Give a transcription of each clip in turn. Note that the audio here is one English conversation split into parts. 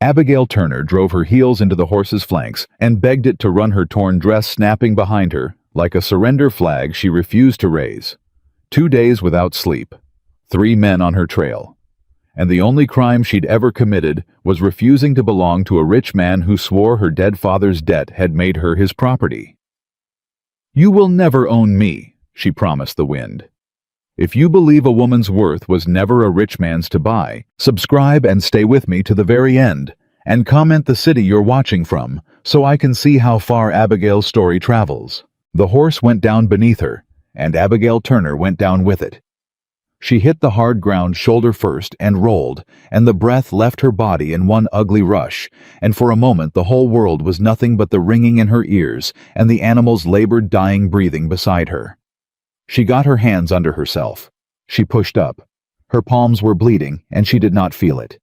Abigail Turner drove her heels into the horse's flanks and begged it to run, her torn dress snapping behind her. Like a surrender flag she refused to raise. 2 days without sleep. 3 men on her trail. And the only crime she'd ever committed was refusing to belong to a rich man who swore her dead father's debt had made her his property. "You will never own me," she promised the wind. If you believe a woman's worth was never a rich man's to buy, subscribe and stay with me to the very end, and comment the city you're watching from, so I can see how far Abigail's story travels. The horse went down beneath her, and Abigail Turner went down with it. She hit the hard ground shoulder first and rolled, and the breath left her body in one ugly rush, and for a moment the whole world was nothing but the ringing in her ears and the animal's labored dying breathing beside her. She got her hands under herself. She pushed up. Her palms were bleeding, and she did not feel it.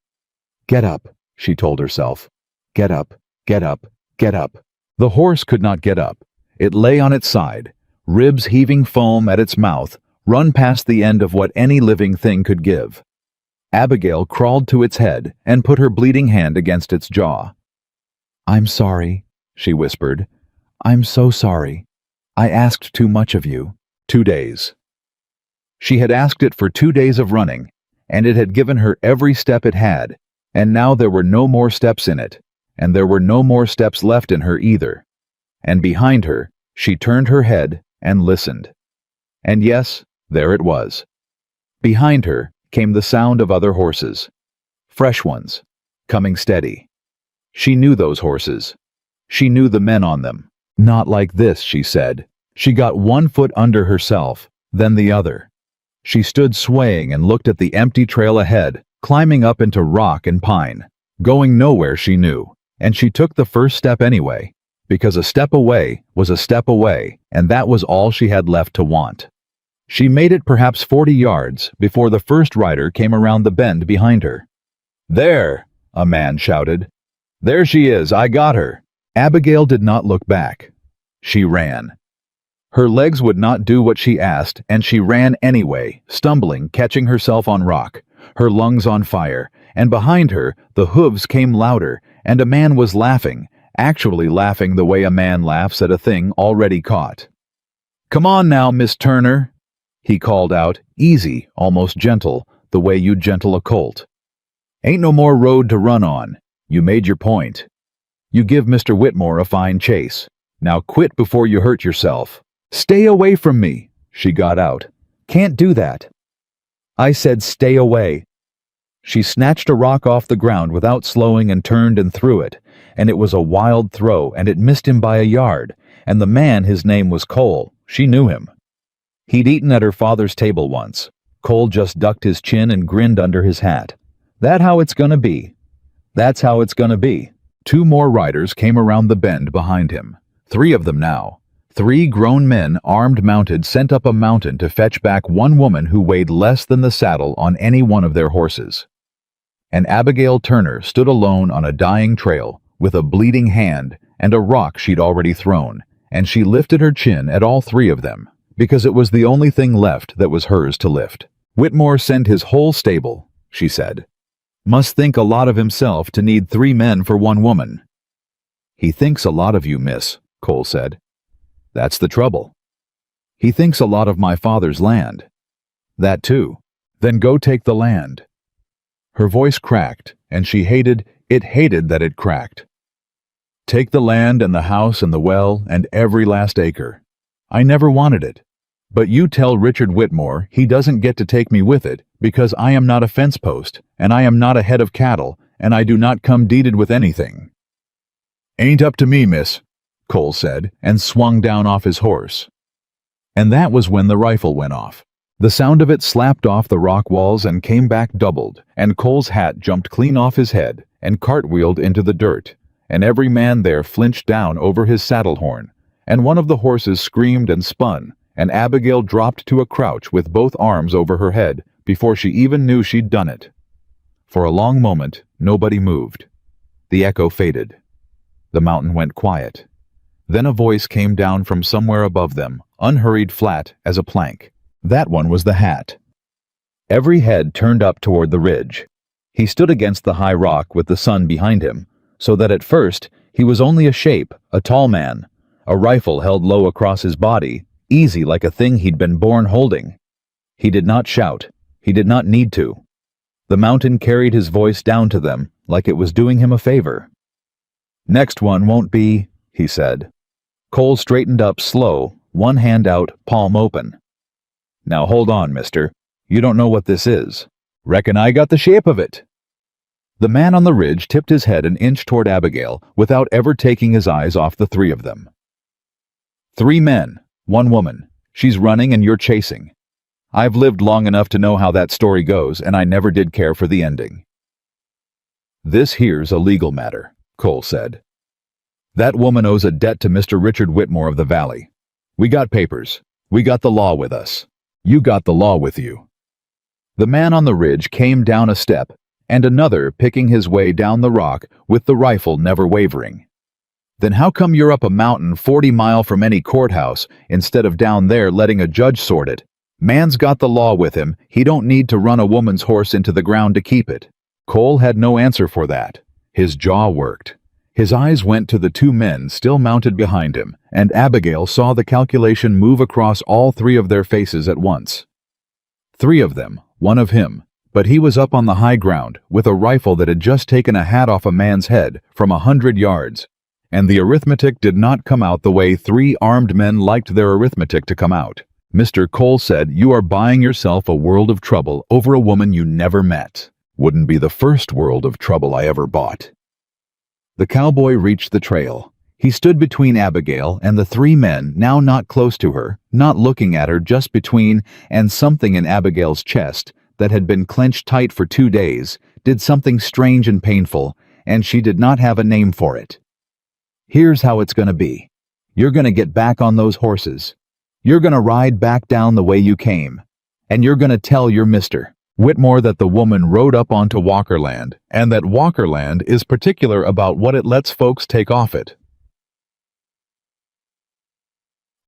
"Get up," she told herself. "Get up, get up, get up." The horse could not get up. It lay on its side, ribs heaving foam at its mouth, run past the end of what any living thing could give. Abigail crawled to its head and put her bleeding hand against its jaw. "I'm sorry," she whispered. "I'm so sorry. I asked too much of you." 2 days. She had asked it for 2 days of running, and it had given her every step it had, and now there were no more steps in it, and there were no more steps left in her either. And behind her, she turned her head and listened. And yes, there it was. Behind her came the sound of other horses. Fresh ones, coming steady. She knew those horses. She knew the men on them. "Not like this," she said. She got one foot under herself, then the other. She stood swaying and looked at the empty trail ahead, climbing up into rock and pine, going nowhere she knew, and she took the first step anyway, because a step away was a step away, and that was all she had left to want. She made it perhaps 40 yards before the first rider came around the bend behind her. "There!" a man shouted. "There she is, I got her." Abigail did not look back. She ran. Her legs would not do what she asked, and she ran anyway, stumbling, catching herself on rock, her lungs on fire, and behind her the hooves came louder, and a man was laughing, actually laughing the way a man laughs at a thing already caught. "Come on now, Miss Turner," he called out, easy, almost gentle, the way you'd gentle a colt. "Ain't no more road to run on. You made your point. You give Mr. Whitmore a fine chase. Now quit before you hurt yourself." "Stay away from me," she got out. "Can't do that." "I said stay away." She snatched a rock off the ground without slowing and turned and threw it, and it was a wild throw, and it missed him by a yard, and the man, his name was Cole. She knew him. He'd eaten at her father's table once. Cole just ducked his chin and grinned under his hat. "That how it's gonna be. That's how it's gonna be." 2 more riders came around the bend behind him. 3 of them now. 3 grown men, armed, mounted, sent up a mountain to fetch back one woman who weighed less than the saddle on any one of their horses. And Abigail Turner stood alone on a dying trail, with a bleeding hand and a rock she'd already thrown, and she lifted her chin at all 3 of them, because it was the only thing left that was hers to lift. "Whitmore sent his whole stable," she said. "Must think a lot of himself to need 3 men for 1 woman." "He thinks a lot of you, miss," Cole said. "That's the trouble. He thinks a lot of my father's land." "That too. Then go take the land." Her voice cracked, and she hated that it cracked. "Take the land and the house and the well and every last acre. I never wanted it. But you tell Richard Whitmore he doesn't get to take me with it, because I am not a fence post, and I am not a head of cattle, and I do not come deeded with anything." "Ain't up to me, miss," Cole said, and swung down off his horse. And that was when the rifle went off. The sound of it slapped off the rock walls and came back doubled, and Cole's hat jumped clean off his head and cartwheeled into the dirt, and every man there flinched down over his saddle horn, and one of the horses screamed and spun, and Abigail dropped to a crouch with both arms over her head before she even knew she'd done it. For a long moment, nobody moved. The echo faded. The mountain went quiet. Then a voice came down from somewhere above them, unhurried, flat as a plank. That one was the hat. Every head turned up toward the ridge. He stood against the high rock with the sun behind him, so that at first he was only a shape, a tall man, a rifle held low across his body, easy like a thing he'd been born holding. He did not shout. He did not need to. The mountain carried his voice down to them like it was doing him a favor. "Next one won't be," he said. Cole straightened up slow, one hand out, palm open. "Now hold on, mister. You don't know what this is. Reckon I got the shape of it." The man on the ridge tipped his head an inch toward Abigail without ever taking his eyes off the three of them. "3 men, 1 woman. She's running and you're chasing. I've lived long enough to know how that story goes, and I never did care for the ending." "This here's a legal matter," Cole said. "That woman owes a debt to Mr. Richard Whitmore of the Valley. We got papers. We got the law with us. You got the law with you." The man on the ridge came down a step, and another picking his way down the rock with the rifle never wavering. "Then how come you're up a mountain 40 miles from any courthouse instead of down there letting a judge sort it? Man's got the law with him. He don't need to run a woman's horse into the ground to keep it." Cole had no answer for that. His jaw worked. His eyes went to the 2 men still mounted behind him, and Abigail saw the calculation move across all 3 of their faces at once. 3 of them, 1 of him, but he was up on the high ground with a rifle that had just taken a hat off a man's head from 100 yards, and the arithmetic did not come out the way 3 armed men liked their arithmetic to come out. Mr. Cole said, "You are buying yourself a world of trouble over a woman you never met. Wouldn't be the first world of trouble I ever bought." The cowboy reached the trail. He stood between Abigail and the 3 men, now not close to her, not looking at her, just between, and something in Abigail's chest that had been clenched tight for 2 days did something strange and painful, and she did not have a name for it. "Here's how it's gonna be. You're gonna get back on those horses. You're gonna ride back down the way you came, and you're gonna tell your Mr. Whitmore that the woman rode up onto Walkerland, and that Walkerland is particular about what it lets folks take off it."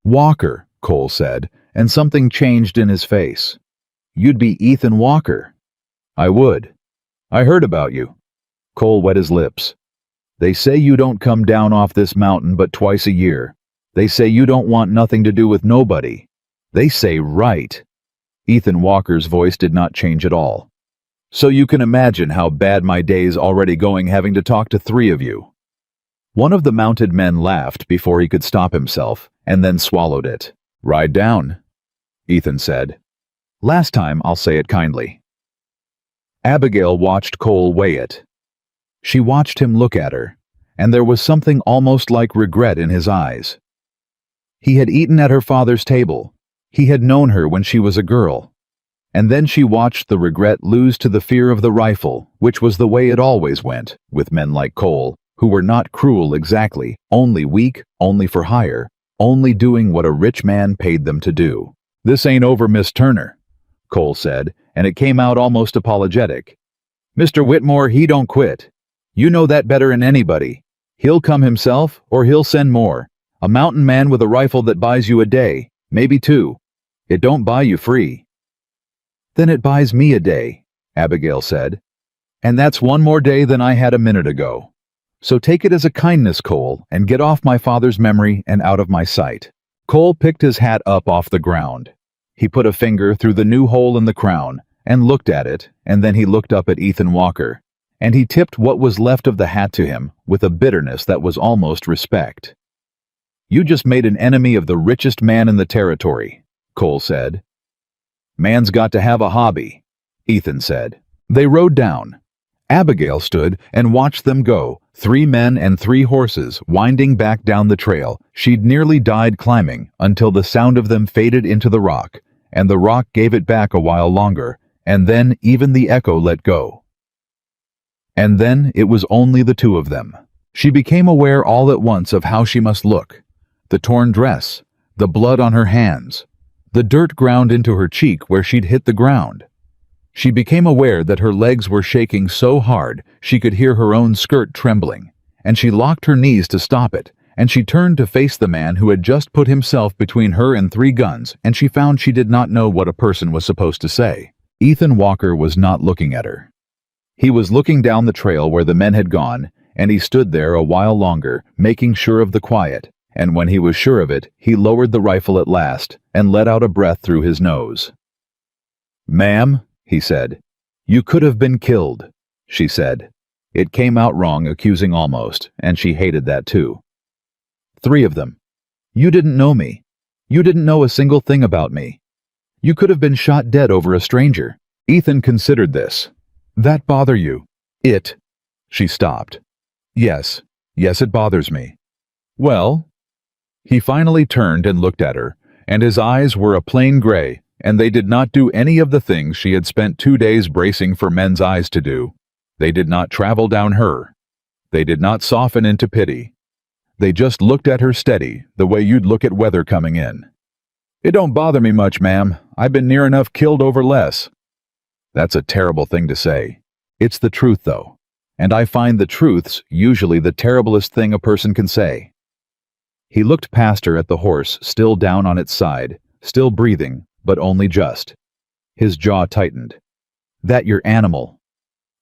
"Walker," Cole said, and something changed in his face. "You'd be Ethan Walker." "I would. I heard about you." Cole wet his lips. "They say you don't come down off this mountain but twice a year. They say you don't want nothing to do with nobody. They say right." Ethan Walker's voice did not change at all. "So you can imagine how bad my day's already going having to talk to 3 of you." One of the mounted men laughed before he could stop himself, and then swallowed it. "Ride down," Ethan said. "Last time I'll say it kindly." Abigail watched Cole weigh it. She watched him look at her, and there was something almost like regret in his eyes. He had eaten at her father's table. He had known her when she was a girl. And then she watched the regret lose to the fear of the rifle, which was the way it always went with men like Cole, who were not cruel exactly, only weak, only for hire, only doing what a rich man paid them to do. "This ain't over, Miss Turner," Cole said, and it came out almost apologetic. "Mr. Whitmore, he don't quit. You know that better than anybody. He'll come himself, or he'll send more. A mountain man with a rifle that buys you a day, maybe 2. It don't buy you free." "Then it buys me a day," Abigail said. "And that's 1 more day than I had a minute ago. So take it as a kindness, Cole, and get off my father's memory and out of my sight." Cole picked his hat up off the ground. He put a finger through the new hole in the crown and looked at it, and then he looked up at Ethan Walker, and he tipped what was left of the hat to him with a bitterness that was almost respect. "You just made an enemy of the richest man in the territory," Cole said. "Man's got to have a hobby," Ethan said. They rode down. Abigail stood and watched them go, 3 men and 3 horses, winding back down the trail. She'd nearly died climbing until the sound of them faded into the rock, and the rock gave it back a while longer, and then even the echo let go. And then it was only the 2 of them. She became aware all at once of how she must look. The torn dress, the blood on her hands, the dirt ground into her cheek where she'd hit the ground. She became aware that her legs were shaking so hard she could hear her own skirt trembling, and she locked her knees to stop it, and she turned to face the man who had just put himself between her and 3 guns, and she found she did not know what a person was supposed to say. Ethan Walker was not looking at her. He was looking down the trail where the men had gone, and he stood there a while longer, making sure of the quiet, and when he was sure of it, he lowered the rifle at last and let out a breath through his nose. "Ma'am," he said. "You could have been killed," she said. It came out wrong, accusing almost, and she hated that too. "3 of them. You didn't know me. You didn't know a single thing about me. You could have been shot dead over a stranger." Ethan considered this. "That bother you?" "It." She stopped. Yes, it bothers me." "Well?" He finally turned and looked at her, and his eyes were a plain gray, and they did not do any of the things she had spent 2 days bracing for men's eyes to do. They did not travel down her. They did not soften into pity. They just looked at her steady, the way you'd look at weather coming in. "It don't bother me much, ma'am. I've been near enough killed over less." That's a terrible thing to say. It's the truth, though. And I find the truth's usually the terriblest thing a person can say. He looked past her at the horse, still down on its side, still breathing, but only just. His jaw tightened. "That your animal?"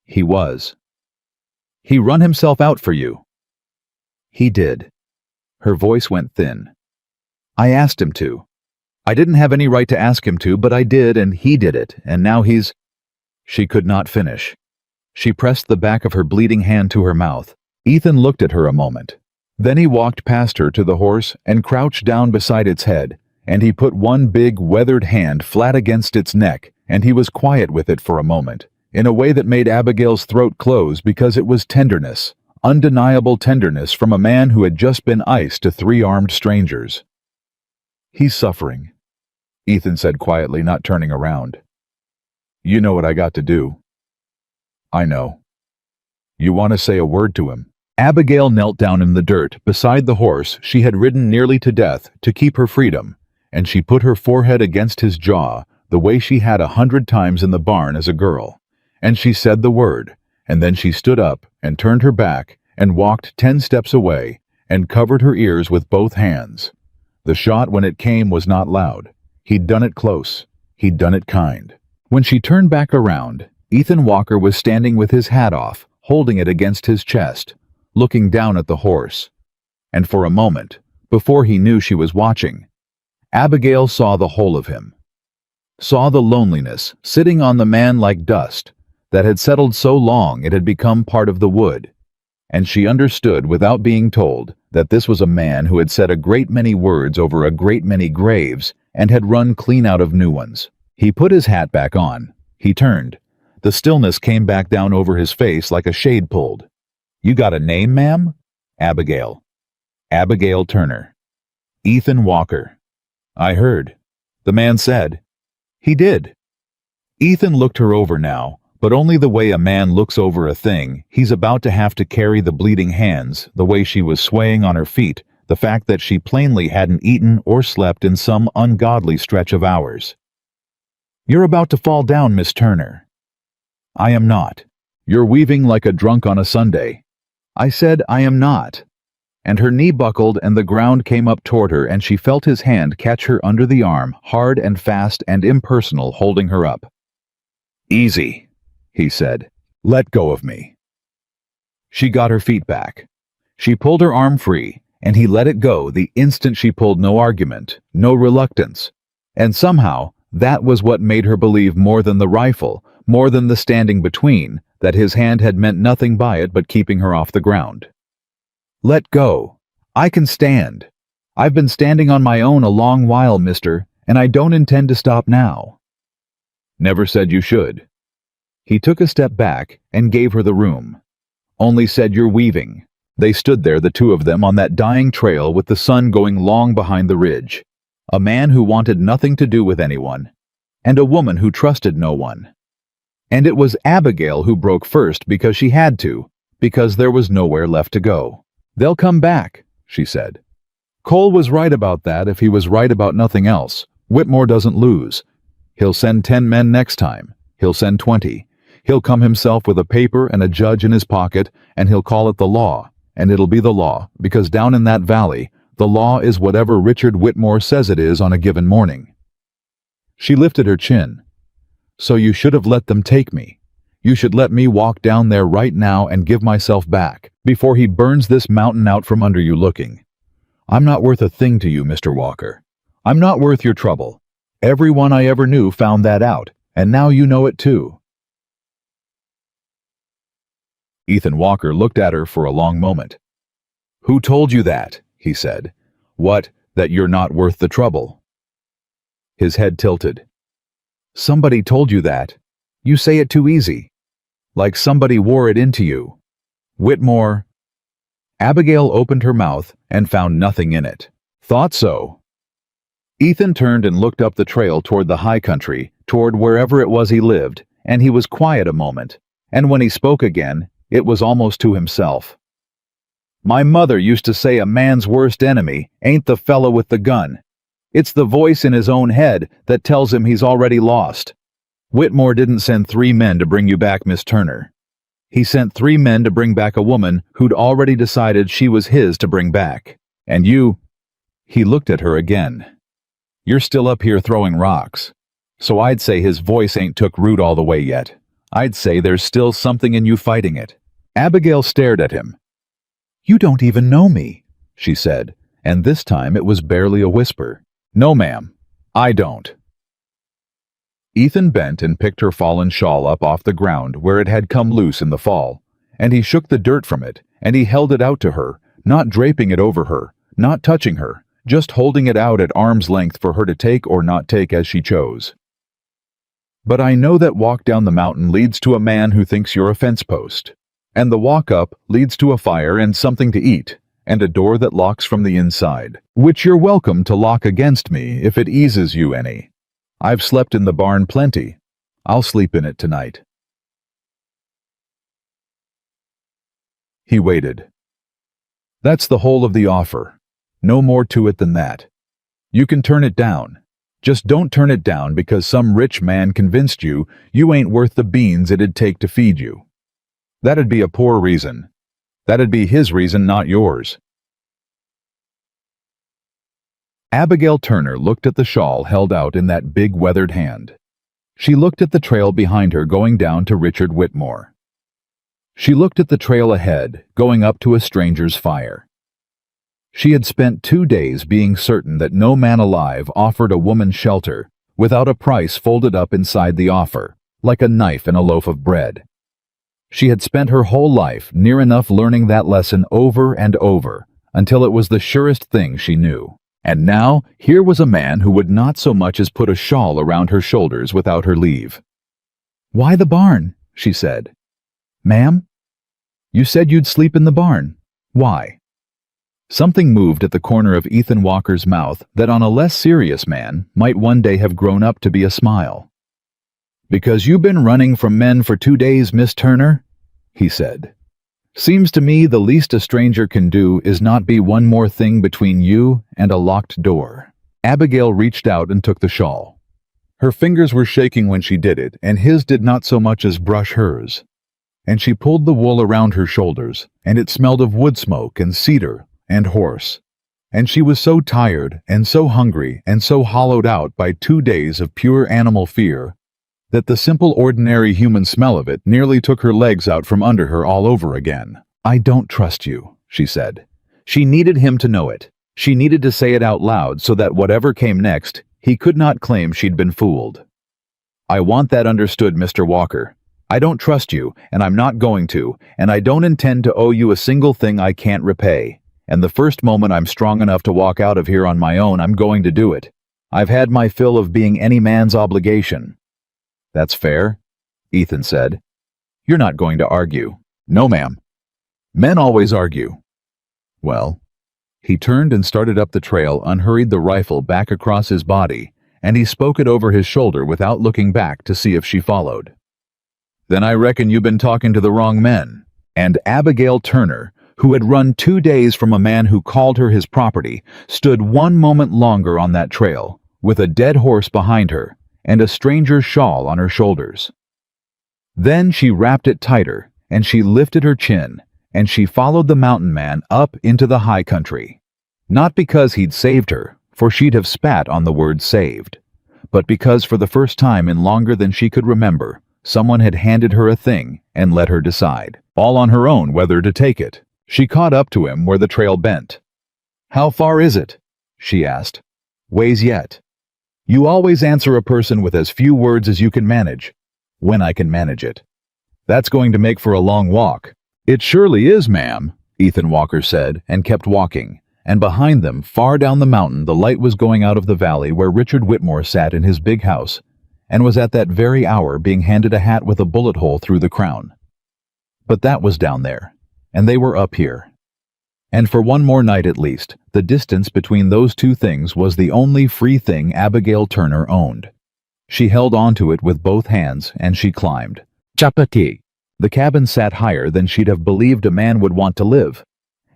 He was. "He run himself out for you?" "He did." Her voice went thin. "I asked him to. I didn't have any right to ask him to, but I did, and he did it, and now he's—" She could not finish. She pressed the back of her bleeding hand to her mouth. Ethan looked at her a moment. Then he walked past her to the horse and crouched down beside its head, and he put one big, weathered hand flat against its neck, and he was quiet with it for a moment, in a way that made Abigail's throat close because it was tenderness, undeniable tenderness from a man who had just been iced to 3 armed strangers. "He's suffering," Ethan said quietly, not turning around. "You know what I got to do." "I know." "You want to say a word to him?" Abigail knelt down in the dirt beside the horse she had ridden nearly to death to keep her freedom, and she put her forehead against his jaw the way she had 100 times in the barn as a girl, and she said the word, and then she stood up and turned her back and walked 10 steps away and covered her ears with both hands. The shot when it came was not loud. He'd done it close. He'd done it kind. When she turned back around, Ethan Walker was standing with his hat off, holding it against his chest, looking down at the horse. And for a moment, before he knew she was watching, Abigail saw the whole of him. Saw the loneliness sitting on the man like dust that had settled so long it had become part of the wood. And she understood without being told that this was a man who had said a great many words over a great many graves and had run clean out of new ones. He put his hat back on. He turned. The stillness came back down over his face like a shade pulled. "You got a name, ma'am?" "Abigail." "Abigail Turner." "Ethan Walker." "I heard." "The man said." "He did." Ethan looked her over now, but only the way a man looks over a thing he's about to have to carry, the bleeding hands, the way she was swaying on her feet, the fact that she plainly hadn't eaten or slept in some ungodly stretch of hours. "You're about to fall down, Miss Turner." "I am not. You're weaving like a drunk on a Sunday." "I said I am not." And her knee buckled and the ground came up toward her, and she felt his hand catch her under the arm, hard and fast and impersonal, holding her up. "Easy," he said. "Let go of me." She got her feet back. She pulled her arm free, and he let it go the instant she pulled. No argument, no reluctance. And somehow, that was what made her believe more than the rifle, more than the standing between, that his hand had meant nothing by it but keeping her off the ground. "Let go. I can stand. I've been standing on my own a long while, mister, and I don't intend to stop now." "Never said you should." He took a step back and gave her the room. "Only said you're weaving." They stood there, the two of them, on that dying trail with the sun going long behind the ridge. A man who wanted nothing to do with anyone, and a woman who trusted no one. And it was Abigail who broke first because she had to, because there was nowhere left to go. "They'll come back," she said. "Cole was right about that if he was right about nothing else. Whitmore doesn't lose. He'll send 10 men next time. He'll send 20. He'll come himself with a paper and a judge in his pocket, and he'll call it the law, and it'll be the law, because down in that valley, the law is whatever Richard Whitmore says it is on a given morning." She lifted her chin. "So you should have let them take me. You should let me walk down there right now and give myself back, before he burns this mountain out from under you looking. I'm not worth a thing to you, Mr. Walker. I'm not worth your trouble. Everyone I ever knew found that out, and now you know it too." Ethan Walker looked at her for a long moment. "Who told you that?" he said. "What, that you're not worth the trouble?" His head tilted. "Somebody told you that. You say it too easy. Like somebody wore it into you. Whitmore." Abigail opened her mouth and found nothing in it. "Thought so." Ethan turned and looked up the trail toward the high country, toward wherever it was he lived, and he was quiet a moment, and when he spoke again, it was almost to himself. "My mother used to say a man's worst enemy ain't the fellow with the gun. It's the voice in his own head that tells him he's already lost. Whitmore didn't send 3 men to bring you back, Miss Turner. He sent 3 men to bring back a woman who'd already decided she was his to bring back. And you—" He looked at her again. "You're still up here throwing rocks. So I'd say his voice ain't took root all the way yet. I'd say there's still something in you fighting it." Abigail stared at him. "You don't even know me," she said, and this time it was barely a whisper. "No, ma'am, I don't." Ethan bent and picked her fallen shawl up off the ground where it had come loose in the fall, and he shook the dirt from it, and he held it out to her, not draping it over her, not touching her, just holding it out at arm's length for her to take or not take as she chose. "But I know that walk down the mountain leads to a man who thinks you're a fence post, and the walk up leads to a fire and something to eat, and a door that locks from the inside, which you're welcome to lock against me if it eases you any. I've slept in the barn plenty. I'll sleep in it tonight." He waited. "That's the whole of the offer. No more to it than that. You can turn it down. Just don't turn it down because some rich man convinced you you ain't worth the beans it'd take to feed you. That'd be a poor reason. That'd be his reason, not yours." Abigail Turner looked at the shawl held out in that big weathered hand. She looked at the trail behind her going down to Richard Whitmore. She looked at the trail ahead, going up to a stranger's fire. She had spent 2 days being certain that no man alive offered a woman shelter without a price folded up inside the offer, like a knife in a loaf of bread. She had spent her whole life near enough learning that lesson over and over until it was the surest thing she knew. And now, here was a man who would not so much as put a shawl around her shoulders without her leave. "Why the barn?" she said. "Ma'am? You said you'd sleep in the barn. Why?" Something moved at the corner of Ethan Walker's mouth that on a less serious man might one day have grown up to be a smile. "Because you've been running from men for 2 days, Miss Turner," he said. "Seems to me the least a stranger can do is not be one more thing between you and a locked door." Abigail reached out and took the shawl. Her fingers were shaking when she did it, and his did not so much as brush hers. And she pulled the wool around her shoulders, and it smelled of wood smoke and cedar and horse. And she was so tired and so hungry and so hollowed out by 2 days of pure animal fear that the simple ordinary human smell of it nearly took her legs out from under her all over again. "I don't trust you," she said. She needed him to know it. She needed to say it out loud so that whatever came next, he could not claim she'd been fooled. "I want that understood, Mr. Walker. I don't trust you, and I'm not going to, and I don't intend to owe you a single thing I can't repay. And the first moment I'm strong enough to walk out of here on my own, I'm going to do it. I've had my fill of being any man's obligation." "That's fair," Ethan said. "You're not going to argue." "No, ma'am. Men always argue." "Well." He turned and started up the trail, unhurried the rifle back across his body, and he spoke it over his shoulder without looking back to see if she followed. "Then I reckon you've been talking to the wrong men." And Abigail Turner, who had run 2 days from a man who called her his property, stood 1 moment longer on that trail, with a dead horse behind her and a stranger's shawl on her shoulders. Then she wrapped it tighter, and she lifted her chin, and she followed the mountain man up into the high country. Not because he'd saved her, for she'd have spat on the word saved, but because for the first time in longer than she could remember, Someone had handed her a thing and let her decide, all on her own, whether to take it. She caught up to him where the trail bent. "How far is it?" she asked. "Ways yet." You always answer a person with as few words as you can manage. When I can manage it. That's going to make for a long walk. It surely is, ma'am, Ethan Walker said, and kept walking. And behind them, far down the mountain, the light was going out of the valley where Richard Whitmore sat in his big house, and was at that very hour being handed a hat with a bullet hole through the crown. But that was down there, and they were up here. And for one more night at least, the distance between those two things was the only free thing Abigail Turner owned. She held onto it with both hands, and she climbed. Chapati. The cabin sat higher than she'd have believed a man would want to live.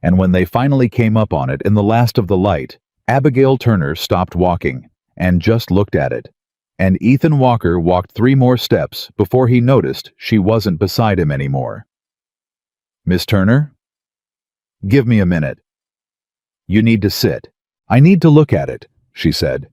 And when they finally came up on it in the last of the light, Abigail Turner stopped walking, and just looked at it. And Ethan Walker walked 3 more steps before he noticed she wasn't beside him anymore. "Miss Turner?" "Give me a minute." "You need to sit. I need to look at it," she said.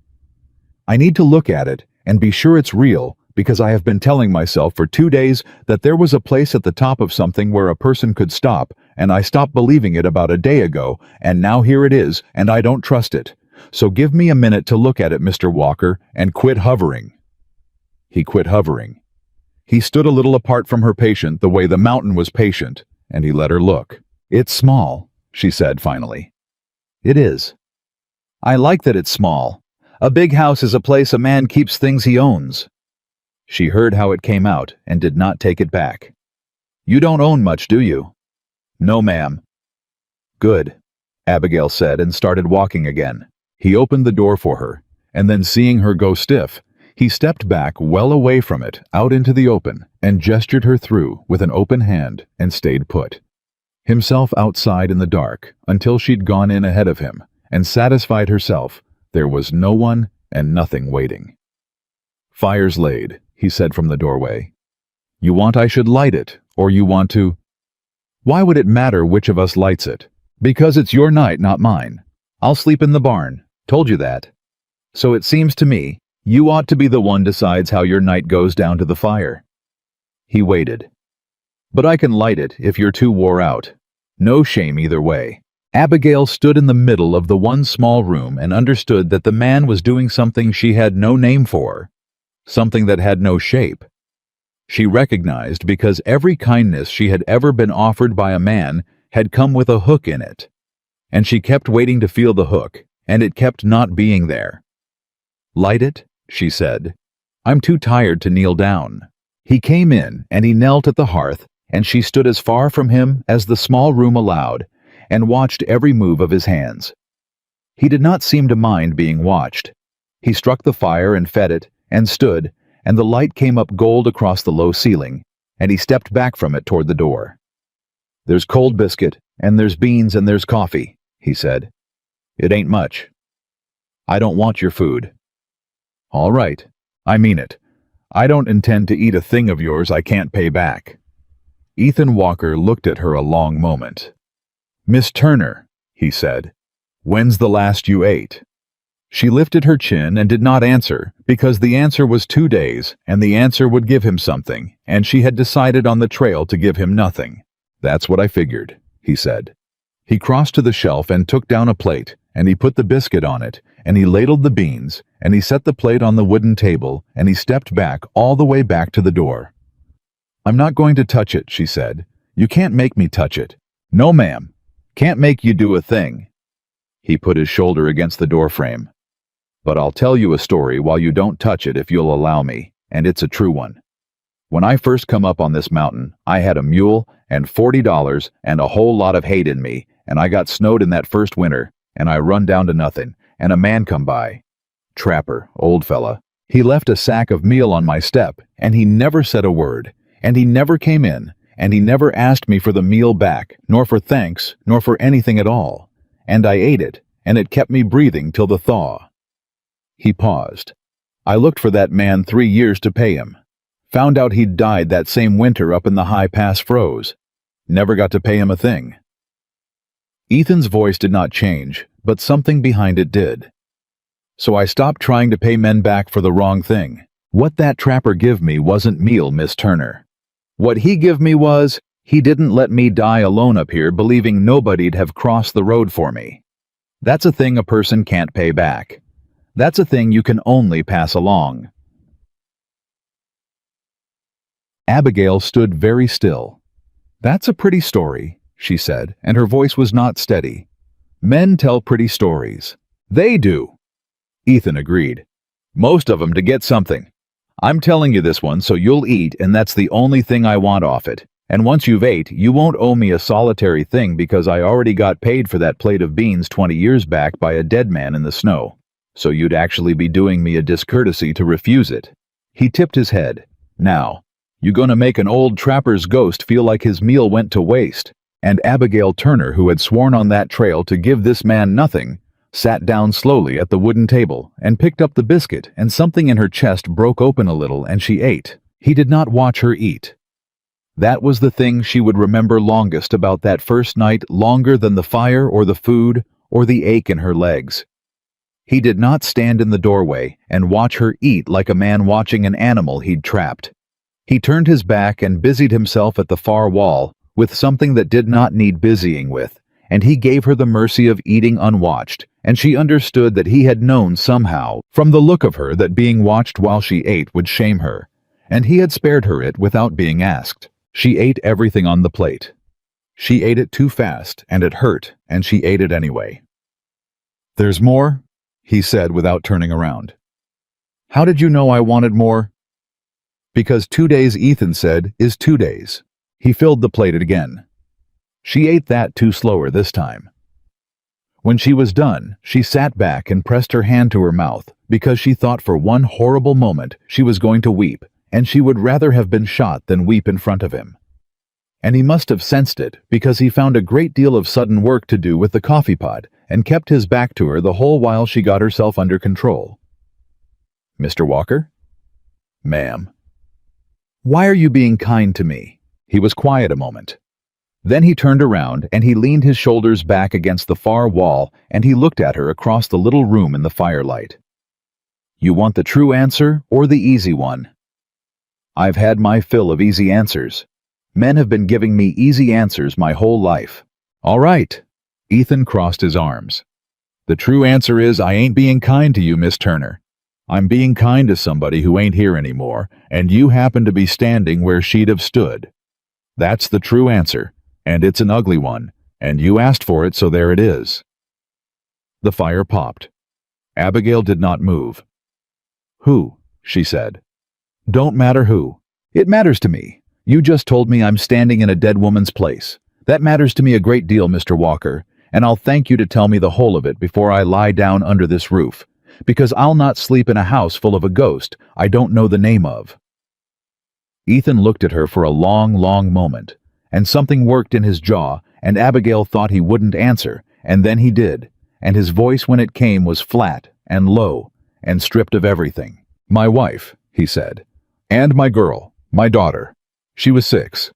"I need to look at it and be sure it's real, because I have been telling myself for 2 days that there was a place at the top of something where a person could stop, and I stopped believing it about a day ago, and now here it is, and I don't trust it. So give me a minute to look at it, Mr. Walker, and quit hovering." He quit hovering. He stood a little apart from her patient the way the mountain was patient, and he let her look. "It's small," she said finally. "It is. I like that it's small. A big house is a place a man keeps things he owns." She heard how it came out and did not take it back. "You don't own much, do you?" "No, ma'am." "Good," Abigail said, and started walking again. He opened the door for her, and then seeing her go stiff, he stepped back well away from it, out into the open, and gestured her through with an open hand and stayed put. Himself outside in the dark until she'd gone in ahead of him, and satisfied herself there was no one and nothing waiting. "Fire's laid," he said from the doorway. "You want I should light it, or you want to—" "Why would it matter which of us lights it? Because it's your night, not mine. I'll sleep in the barn. Told you that. So it seems to me, you ought to be the one decides how your night goes down to the fire." He waited. "But I can light it if you're too wore out. No shame either way." Abigail stood in the middle of the one small room and understood that the man was doing something she had no name for, something that had no shape. She recognized because every kindness she had ever been offered by a man had come with a hook in it, and she kept waiting to feel the hook, and it kept not being there. "Light it?" she said. "I'm too tired to kneel down." He came in, and he knelt at the hearth, and she stood as far from him as the small room allowed, and watched every move of his hands. He did not seem to mind being watched. He struck the fire and fed it, and stood, and the light came up gold across the low ceiling, and he stepped back from it toward the door. "There's cold biscuit, and there's beans, and there's coffee," he said. "It ain't much. I don't want your food." "All right. I mean it. I don't intend to eat a thing of yours I can't pay back." Ethan Walker looked at her a long moment. "Miss Turner," he said, "when's the last you ate?" She lifted her chin and did not answer, because the answer was 2 days, and the answer would give him something, and she had decided on the trail to give him nothing. "That's what I figured," he said. He crossed to the shelf and took down a plate, and he put the biscuit on it, and he ladled the beans, and he set the plate on the wooden table, and he stepped back all the way back to the door. "I'm not going to touch it," she said. "You can't make me touch it." "No, ma'am. Can't make you do a thing." He put his shoulder against the doorframe. "But I'll tell you a story while you don't touch it if you'll allow me, and it's a true one. When I first come up on this mountain, I had a mule and $40 and a whole lot of hate in me, and I got snowed in that first winter, and I run down to nothing, and a man come by. Trapper, old fella. He left a sack of meal on my step, and he never said a word, and he never came in, and he never asked me for the meal back, nor for thanks, nor for anything at all. And I ate it, and it kept me breathing till the thaw." He paused. "I looked for that man 3 years to pay him. Found out he'd died that same winter up in the high pass froze. Never got to pay him a thing." Ethan's voice did not change, but something behind it did. "So I stopped trying to pay men back for the wrong thing. What that trapper give me wasn't meal, Miss Turner. What he give me was, he didn't let me die alone up here believing nobody'd have crossed the road for me. That's a thing a person can't pay back. That's a thing you can only pass along." Abigail stood very still. "That's a pretty story," she said, and her voice was not steady. "Men tell pretty stories." "They do," Ethan agreed. "Most of 'em to get something. I'm telling you this one so you'll eat, and that's the only thing I want off it. And once you've ate, you won't owe me a solitary thing because I already got paid for that plate of beans 20 years back by a dead man in the snow. So you'd actually be doing me a discourtesy to refuse it." He tipped his head. "Now, you gonna make an old trapper's ghost feel like his meal went to waste." And Abigail Turner, who had sworn on that trail to give this man nothing, sat down slowly at the wooden table and picked up the biscuit, and something in her chest broke open a little and she ate. He did not watch her eat. That was the thing she would remember longest about that first night, longer than the fire or the food or the ache in her legs. He did not stand in the doorway and watch her eat like a man watching an animal he'd trapped. He turned his back and busied himself at the far wall with something that did not need busying with, and he gave her the mercy of eating unwatched, and she understood that he had known somehow, from the look of her, that being watched while she ate would shame her, and he had spared her it without being asked. She ate everything on the plate. She ate it too fast, and it hurt, and she ate it anyway. "There's more?" he said without turning around. "How did you know I wanted more?" "Because 2 days," Ethan said, "is 2 days." He filled the plate again. She ate that too slower this time. When she was done, she sat back and pressed her hand to her mouth because she thought for one horrible moment she was going to weep, and she would rather have been shot than weep in front of him. And he must have sensed it because he found a great deal of sudden work to do with the coffee pot and kept his back to her the whole while she got herself under control. "Mr. Walker?" "Ma'am." "Why are you being kind to me?" He was quiet a moment. Then he turned around and he leaned his shoulders back against the far wall and he looked at her across the little room in the firelight. "You want the true answer or the easy one?" "I've had my fill of easy answers. Men have been giving me easy answers my whole life." "All right." Ethan crossed his arms. "The true answer is I ain't being kind to you, Miss Turner. I'm being kind to somebody who ain't here anymore, and you happen to be standing where she'd have stood. That's the true answer, and it's an ugly one, and you asked for it, so there it is." The fire popped. Abigail did not move. "Who?" she said. "Don't matter who. It matters to me. You just told me I'm standing in a dead woman's place. That matters to me a great deal, Mr. Walker, and I'll thank you to tell me the whole of it before I lie down under this roof, because I'll not sleep in a house full of a ghost I don't know the name of." Ethan looked at her for a long, long moment, and something worked in his jaw, and Abigail thought he wouldn't answer, and then he did, and his voice when it came was flat and low and stripped of everything. "My wife," he said, "and my girl, my daughter. She was 6.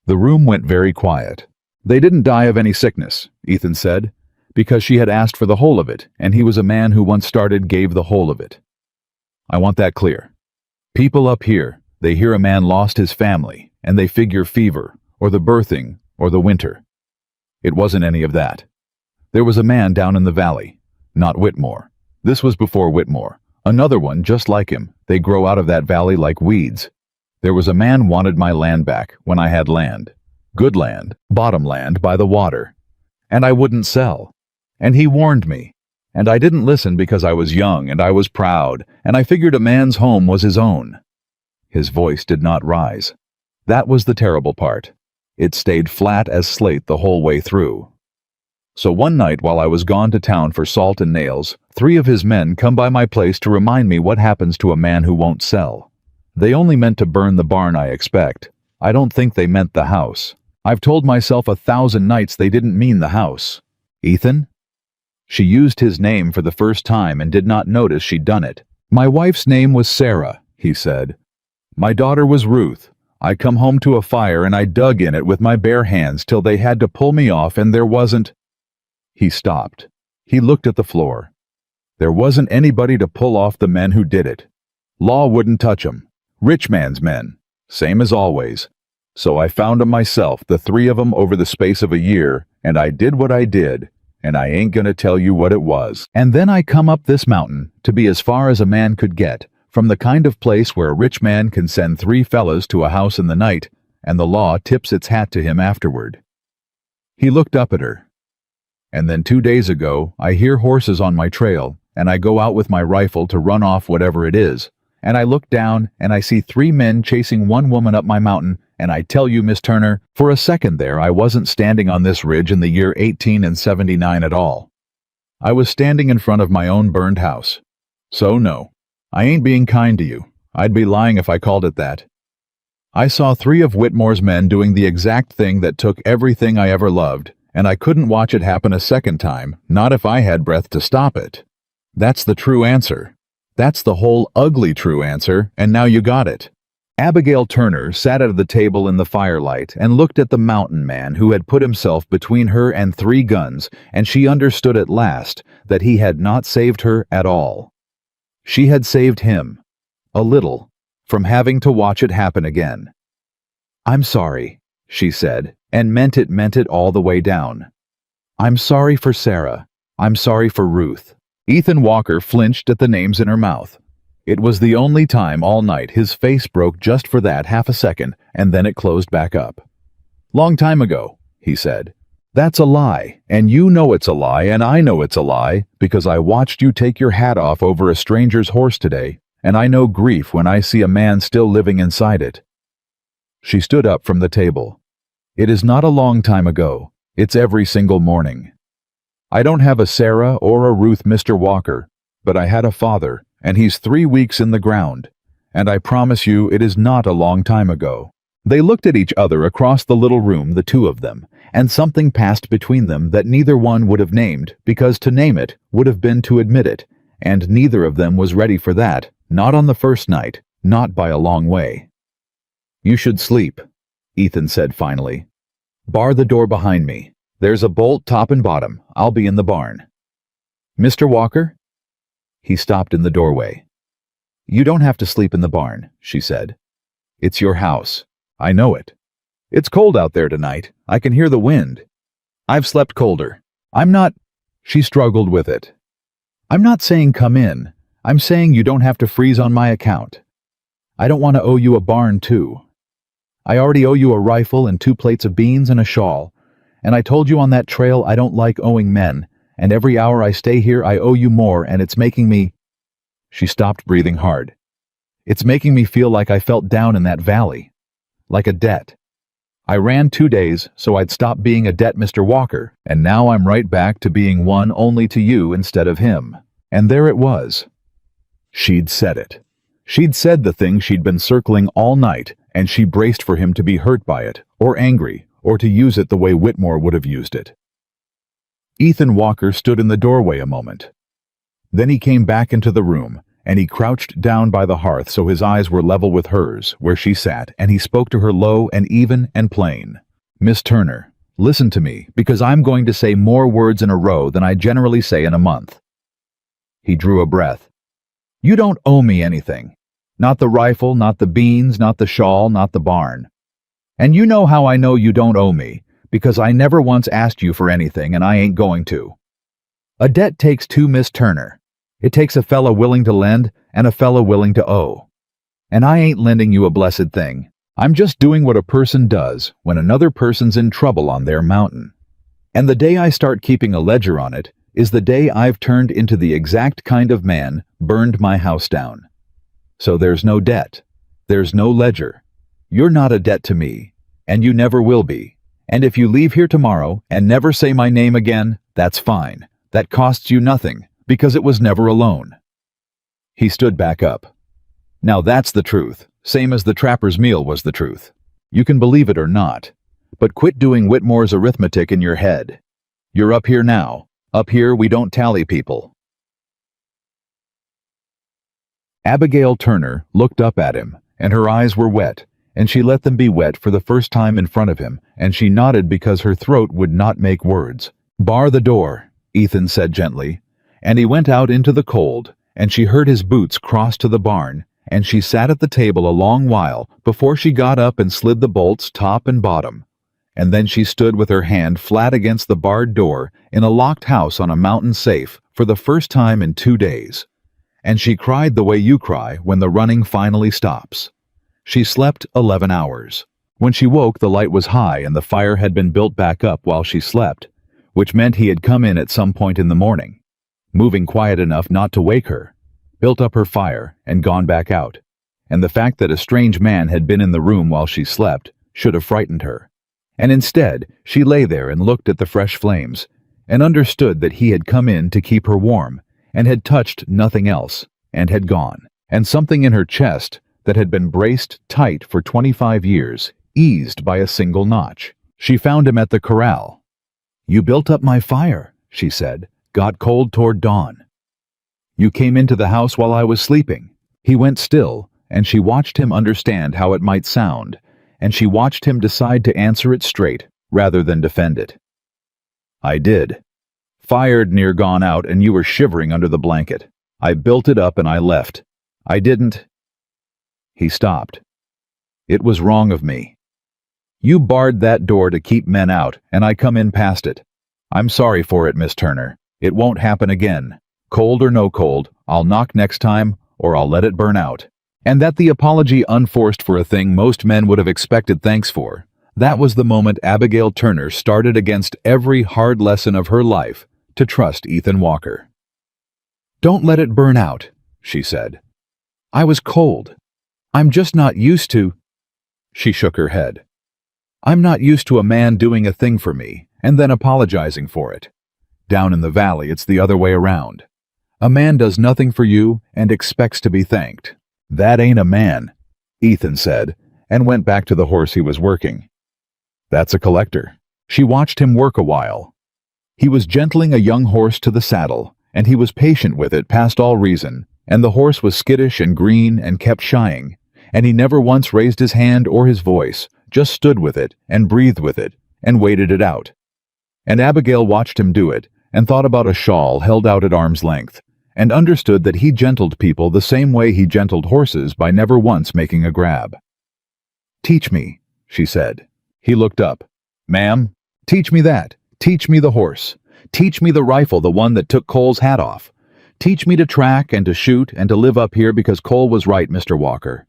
The room went very quiet. "They didn't die of any sickness," Ethan said, because she had asked for the whole of it, and he was a man who once started gave the whole of it. "I want that clear. People up here, they hear a man lost his family, and they figure fever, or the birthing, or the winter. It wasn't any of that. There was a man down in the valley, not Whitmore. This was before Whitmore. Another one just like him. They grow out of that valley like weeds. There was a man wanted my land back when I had land. Good land, bottom land by the water. And I wouldn't sell. And he warned me. And I didn't listen because I was young and I was proud, and I figured a man's home was his own." His voice did not rise. That was the terrible part. It stayed flat as slate the whole way through. "So one night while I was gone to town for salt and nails, 3 of his men come by my place to remind me what happens to a man who won't sell. They only meant to burn the barn, I expect. I don't think they meant the house. I've told myself 1,000 nights they didn't mean the house." "Ethan?" She used his name for the first time and did not notice she'd done it. "My wife's name was Sarah," he said. "My daughter was Ruth. I come home to a fire and I dug in it with my bare hands till they had to pull me off, and there wasn't—" He stopped. He looked at the floor. There wasn't anybody to pull off the men who did it. Law wouldn't touch 'em. Rich man's men. Same as always. So I found 'em myself, the three of 'em over the space of a year, and I did what I did, and I ain't gonna tell you what it was. And then I come up this mountain to be as far as a man could get, from the kind of place where a rich man can send three fellas to a house in the night, and the law tips its hat to him afterward." He looked up at her. "And then 2 days ago, I hear horses on my trail, and I go out with my rifle to run off whatever it is, and I look down and I see 3 men chasing one woman up my mountain, and I tell you, Miss Turner, for a second there I wasn't standing on this ridge in the year 1879 at all. I was standing in front of my own burned house. So no, I ain't being kind to you. I'd be lying if I called it that. I saw 3 of Whitmore's men doing the exact thing that took everything I ever loved, and I couldn't watch it happen a second time, not if I had breath to stop it. That's the true answer. That's the whole ugly true answer, and now you got it." Abigail Turner sat at the table in the firelight and looked at the mountain man who had put himself between her and 3 guns, and she understood at last that he had not saved her at all. She had saved him, a little, from having to watch it happen again. "I'm sorry," she said, and meant it all the way down. "I'm sorry for Sarah. I'm sorry for Ruth." Ethan Walker flinched at the names in her mouth. It was the only time all night his face broke just for that half a second, and then it closed back up. "Long time ago," he said. "That's a lie, and you know it's a lie, and I know it's a lie, because I watched you take your hat off over a stranger's horse today, and I know grief when I see a man still living inside it." She stood up from the table. "It is not a long time ago. It's every single morning. I don't have a Sarah or a Ruth, Mr. Walker, but I had a father, and he's 3 weeks in the ground, and I promise you it is not a long time ago." They looked at each other across the little room, the two of them, and something passed between them that neither one would have named, because to name it would have been to admit it, and neither of them was ready for that, not on the first night, not by a long way. "You should sleep," Ethan said finally. "Bar the door behind me. There's a bolt top and bottom. I'll be in the barn." "Mr. Walker?" He stopped in the doorway. "You don't have to sleep in the barn," she said. "It's your house. I know it. It's cold out there tonight. I can hear the wind. I've slept colder. I'm not—" She struggled with it. "I'm not saying come in. I'm saying you don't have to freeze on my account. I don't want to owe you a barn, too. I already owe you a rifle and 2 plates of beans and a shawl, and I told you on that trail I don't like owing men, and every hour I stay here I owe you more, and it's making me—" She stopped breathing hard. "It's making me feel like I felt down in that valley. Like a debt. I ran 2 days so I'd stop being a debt, Mr. Walker, and now I'm right back to being one only to you instead of him." And there it was. She'd said it. She'd said the thing she'd been circling all night, and she braced for him to be hurt by it, or angry, or to use it the way Whitmore would have used it. Ethan Walker stood in the doorway a moment. Then he came back into the room, and he crouched down by the hearth so his eyes were level with hers, where she sat, and he spoke to her low and even and plain. "Miss Turner, listen to me, because I'm going to say more words in a row than I generally say in a month." He drew a breath. "You don't owe me anything. Not the rifle, not the beans, not the shawl, not the barn. And you know how I know you don't owe me, because I never once asked you for anything, and I ain't going to. A debt takes 2, Miss Turner. It takes a fella willing to lend and a fella willing to owe. And I ain't lending you a blessed thing. I'm just doing what a person does when another person's in trouble on their mountain. And the day I start keeping a ledger on it is the day I've turned into the exact kind of man burned my house down. So there's no debt. There's no ledger. You're not a debt to me, and you never will be. And if you leave here tomorrow and never say my name again, that's fine. That costs you nothing, because it was never a loan." He stood back up. "Now that's the truth, same as the trapper's meal was the truth. You can believe it or not, but quit doing Whitmore's arithmetic in your head. You're up here now. Up here we don't tally people." Abigail Turner looked up at him, and her eyes were wet, and she let them be wet for the first time in front of him, and she nodded because her throat would not make words. "Bar the door," Ethan said gently, and he went out into the cold, and she heard his boots cross to the barn, and she sat at the table a long while before she got up and slid the bolts top and bottom. And then she stood with her hand flat against the barred door in a locked house on a mountain safe for the first time in 2 days. And she cried the way you cry when the running finally stops. She slept 11 hours. When she woke, the light was high and the fire had been built back up while she slept, which meant he had come in at some point in the morning, moving quiet enough not to wake her, built up her fire, and gone back out. And the fact that a strange man had been in the room while she slept should have frightened her. And instead, she lay there and looked at the fresh flames, and understood that he had come in to keep her warm, and had touched nothing else, and had gone. And something in her chest that had been braced tight for 25 years eased by a single notch. She found him at the corral. "You built up my fire," she said, "got cold toward dawn. You came into the house while I was sleeping." He went still, and she watched him understand how it might sound, and she watched him decide to answer it straight rather than defend it. "I did. Fired near gone out, and you were shivering under the blanket. I built it up and I left. I didn't—" He stopped. "It was wrong of me. You barred that door to keep men out, and I come in past it. I'm sorry for it, Miss Turner. It won't happen again. Cold or no cold, I'll knock next time, or I'll let it burn out." And that the apology unforced for a thing most men would have expected thanks for, that was the moment Abigail Turner started against every hard lesson of her life to trust Ethan Walker. "Don't let it burn out," she said. "I was cold. I'm just not used to—" She shook her head. "I'm not used to a man doing a thing for me and then apologizing for it. Down in the valley, it's the other way around. A man does nothing for you and expects to be thanked." "That ain't a man," Ethan said, and went back to the horse he was working. "That's a collector." She watched him work a while. He was gentling a young horse to the saddle, and he was patient with it past all reason, and the horse was skittish and green and kept shying, and he never once raised his hand or his voice, just stood with it and breathed with it and waited it out. And Abigail watched him do it and thought about a shawl held out at arm's length, and understood that he gentled people the same way he gentled horses by never once making a grab. "Teach me," she said. He looked up. "Ma'am, teach me that. Teach me the horse. Teach me the rifle, the one that took Cole's hat off. Teach me to track and to shoot and to live up here because Cole was right, Mr. Walker.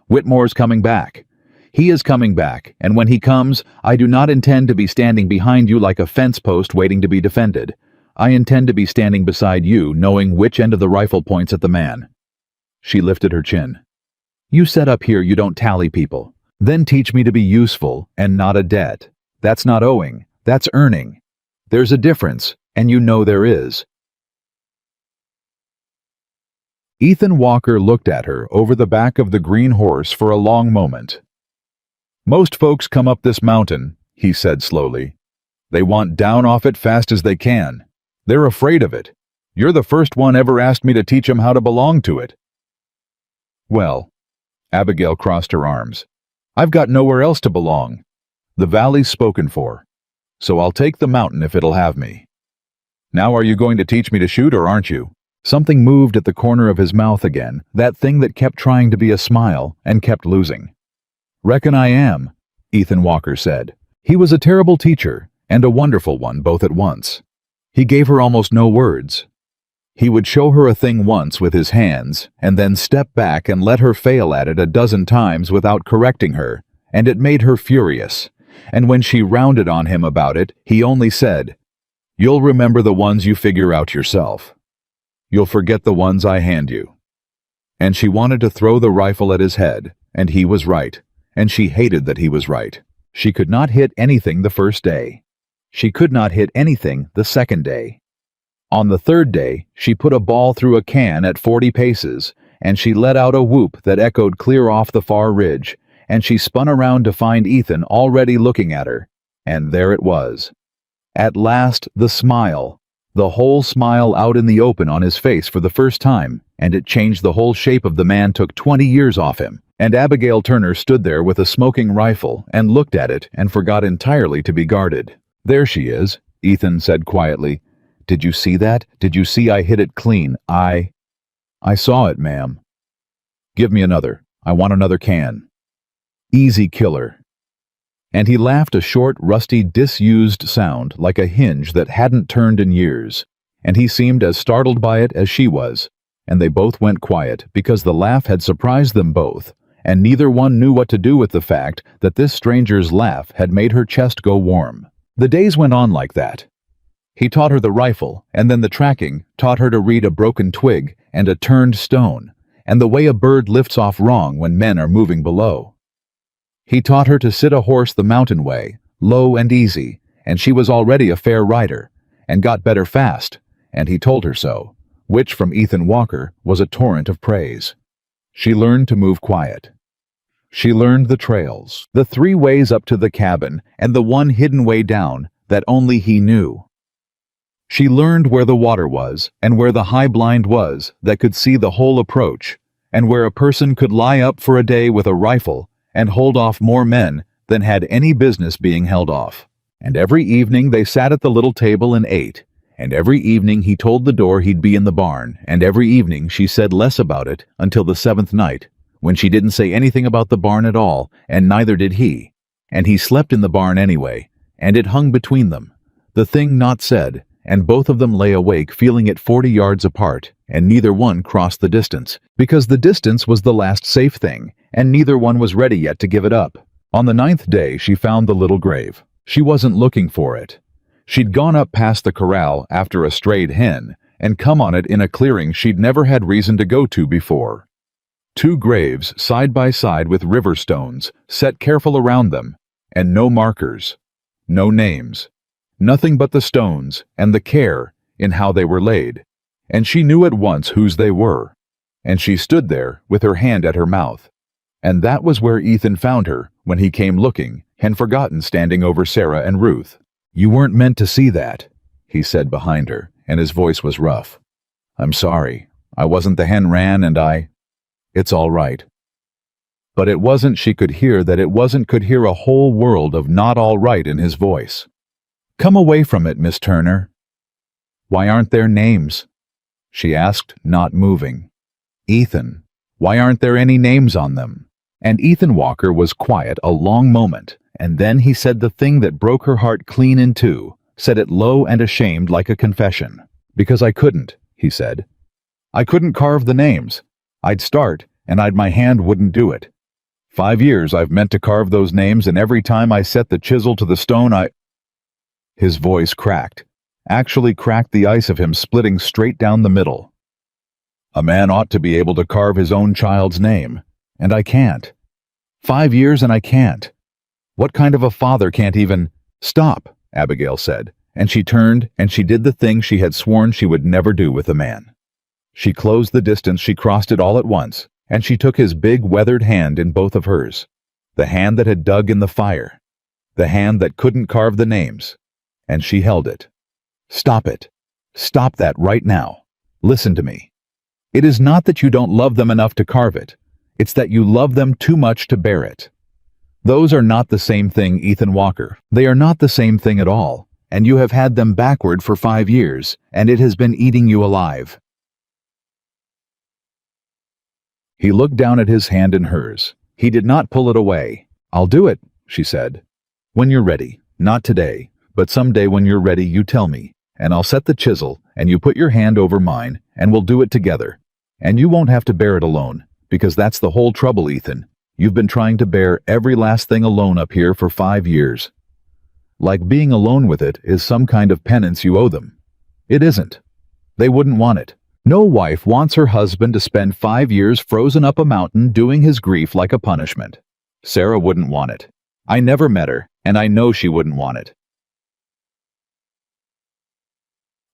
Whitmore's coming back. He is coming back, and when he comes, I do not intend to be standing behind you like a fence post waiting to be defended. I intend to be standing beside you, knowing which end of the rifle points at the man." She lifted her chin. "You set up here you don't tally people. Then teach me to be useful and not a debt. That's not owing, that's earning. There's a difference, and you know there is." Ethan Walker looked at her over the back of the green horse for a long moment. "Most folks come up this mountain," he said slowly. "They want down off it fast as they can. They're afraid of it. You're the first one ever asked me to teach 'em how to belong to it." "Well," Abigail crossed her arms, "I've got nowhere else to belong. The valley's spoken for, so I'll take the mountain if it'll have me. Now are you going to teach me to shoot or aren't you?" Something moved at the corner of his mouth again, that thing that kept trying to be a smile and kept losing. "Reckon I am," Ethan Walker said. He was a terrible teacher and a wonderful one both at once. He gave her almost no words. He would show her a thing once with his hands and then step back and let her fail at it a dozen times without correcting her, and it made her furious. And when she rounded on him about it, he only said, "You'll remember the ones you figure out yourself. You'll forget the ones I hand you." And she wanted to throw the rifle at his head, and he was right, and she hated that he was right. She could not hit anything the first day. She could not hit anything the second day. On the third day, she put a ball through a can at 40 paces, and she let out a whoop that echoed clear off the far ridge, and she spun around to find Ethan already looking at her, and there it was. At last, the smile, the whole smile out in the open on his face for the first time, and it changed the whole shape of the man, took 20 years off him. And Abigail Turner stood there with a smoking rifle and looked at it and forgot entirely to be guarded. "There she is," Ethan said quietly. "Did you see that? Did you see I hit it clean? I saw it, ma'am." Give me another. I want another can. Easy killer. And he laughed a short, rusty, disused sound like a hinge that hadn't turned in years, and he seemed as startled by it as she was, and they both went quiet because the laugh had surprised them both, and neither one knew what to do with the fact that this stranger's laugh had made her chest go warm. The days went on like that. He taught her the rifle, and then the tracking, taught her to read a broken twig and a turned stone, and the way a bird lifts off wrong when men are moving below. He taught her to sit a horse the mountain way, low and easy, and she was already a fair rider, and got better fast, and he told her so, which from Ethan Walker was a torrent of praise. She learned to move quiet. She learned the trails, the 3 ways up to the cabin, and the one hidden way down that only he knew. She learned where the water was, and where the high blind was that could see the whole approach, and where a person could lie up for a day with a rifle and hold off more men than had any business being held off. And every evening they sat at the little table and ate, and every evening he told the door he'd be in the barn, and every evening she said less about it until the 7th night, when she didn't say anything about the barn at all, and neither did he. And he slept in the barn anyway, and it hung between them, the thing not said, and both of them lay awake feeling it 40 yards apart, and neither one crossed the distance, because the distance was the last safe thing, and neither one was ready yet to give it up. On the 9th day she found the little grave. She wasn't looking for it. She'd gone up past the corral after a strayed hen, and come on it in a clearing she'd never had reason to go to before. 2 graves side by side with river stones, set careful around them, and no markers, no names. Nothing but the stones and the care in how they were laid, and she knew at once whose they were, and she stood there with her hand at her mouth. And that was where Ethan found her when he came looking, and forgotten standing over Sarah and Ruth. "You weren't meant to see that," he said behind her, and his voice was rough. "I'm sorry. I wasn't the hen ran and It's all right." But it wasn't she could hear that it wasn't could hear a whole world of not all right in his voice. "Come away from it, Miss Turner." "Why aren't there names?" she asked, not moving. "Ethan, why aren't there any names on them?" And Ethan Walker was quiet a long moment, and then he said the thing that broke her heart clean in two, said it low and ashamed like a confession. "Because I couldn't," he said. "I couldn't carve the names. I'd start, and my hand wouldn't do it. 5 years I've meant to carve those names, and every time I set the chisel to the stone His voice cracked, actually cracked the ice of him splitting straight down the middle. "A man ought to be able to carve his own child's name, and I can't. 5 years and I can't. What kind of a father can't even—" "Stop," Abigail said, and she turned and she did the thing she had sworn she would never do with a man. She closed the distance, she crossed it all at once, and she took his big weathered hand in both of hers, the hand that had dug in the fire, the hand that couldn't carve the names, and she held it. "Stop it. Stop that right now. Listen to me. It is not that you don't love them enough to carve it. It's that you love them too much to bear it. Those are not the same thing, Ethan Walker. They are not the same thing at all, and you have had them backward for 5 years, and it has been eating you alive." He looked down at his hand in hers. He did not pull it away. "I'll do it," she said. "When you're ready. Not today, but someday when you're ready you tell me, and I'll set the chisel, and you put your hand over mine, and we'll do it together. And you won't have to bear it alone, because that's the whole trouble, Ethan. You've been trying to bear every last thing alone up here for 5 years. Like being alone with it is some kind of penance you owe them. It isn't. They wouldn't want it. No wife wants her husband to spend 5 years frozen up a mountain doing his grief like a punishment. Sarah wouldn't want it. I never met her, and I know she wouldn't want it."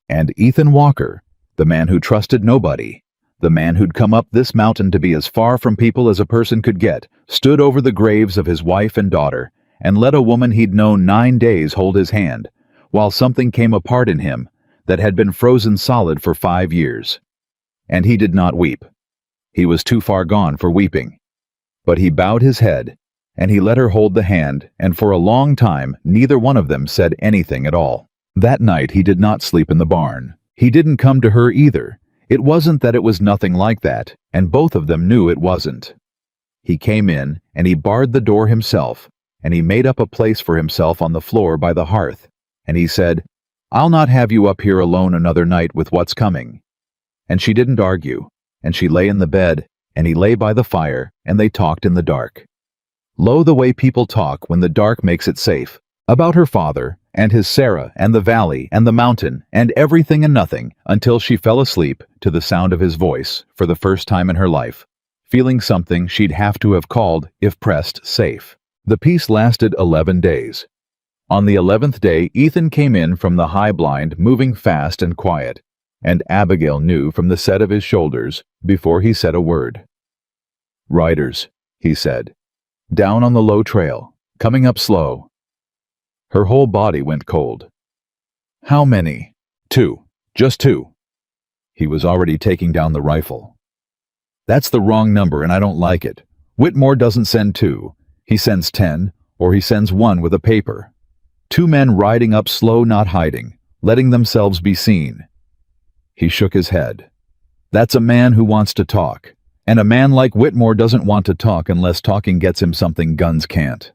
And Ethan Walker, the man who trusted nobody, the man who'd come up this mountain to be as far from people as a person could get, stood over the graves of his wife and daughter, and let a woman he'd known 9 days hold his hand, while something came apart in him that had been frozen solid for 5 years. And he did not weep. He was too far gone for weeping. But he bowed his head, and he let her hold the hand, and for a long time neither one of them said anything at all. That night he did not sleep in the barn. He didn't come to her either. It wasn't that it was nothing like that, and both of them knew it wasn't. He came in, and he barred the door himself, and he made up a place for himself on the floor by the hearth, and he said, "I'll not have you up here alone another night with what's coming." And she didn't argue, and she lay in the bed, and he lay by the fire, and they talked in the dark. Lo, the way people talk when the dark makes it safe, about her father, and his Sarah, and the valley, and the mountain, and everything and nothing, until she fell asleep to the sound of his voice, for the first time in her life, feeling something she'd have to have called, if pressed, safe. The peace lasted 11 days. On the 11th day, Ethan came in from the high blind, moving fast and quiet, and Abigail knew from the set of his shoulders before he said a word. "Riders," he said, "down on the low trail, coming up slow." Her whole body went cold. "How many?" "2. Just 2. He was already taking down the rifle. "That's the wrong number, and I don't like it. Whitmore doesn't send 2. He sends 10, or he sends 1 with a paper. 2 men riding up slow, not hiding, letting themselves be seen." He shook his head. "That's a man who wants to talk, and a man like Whitmore doesn't want to talk unless talking gets him something guns can't.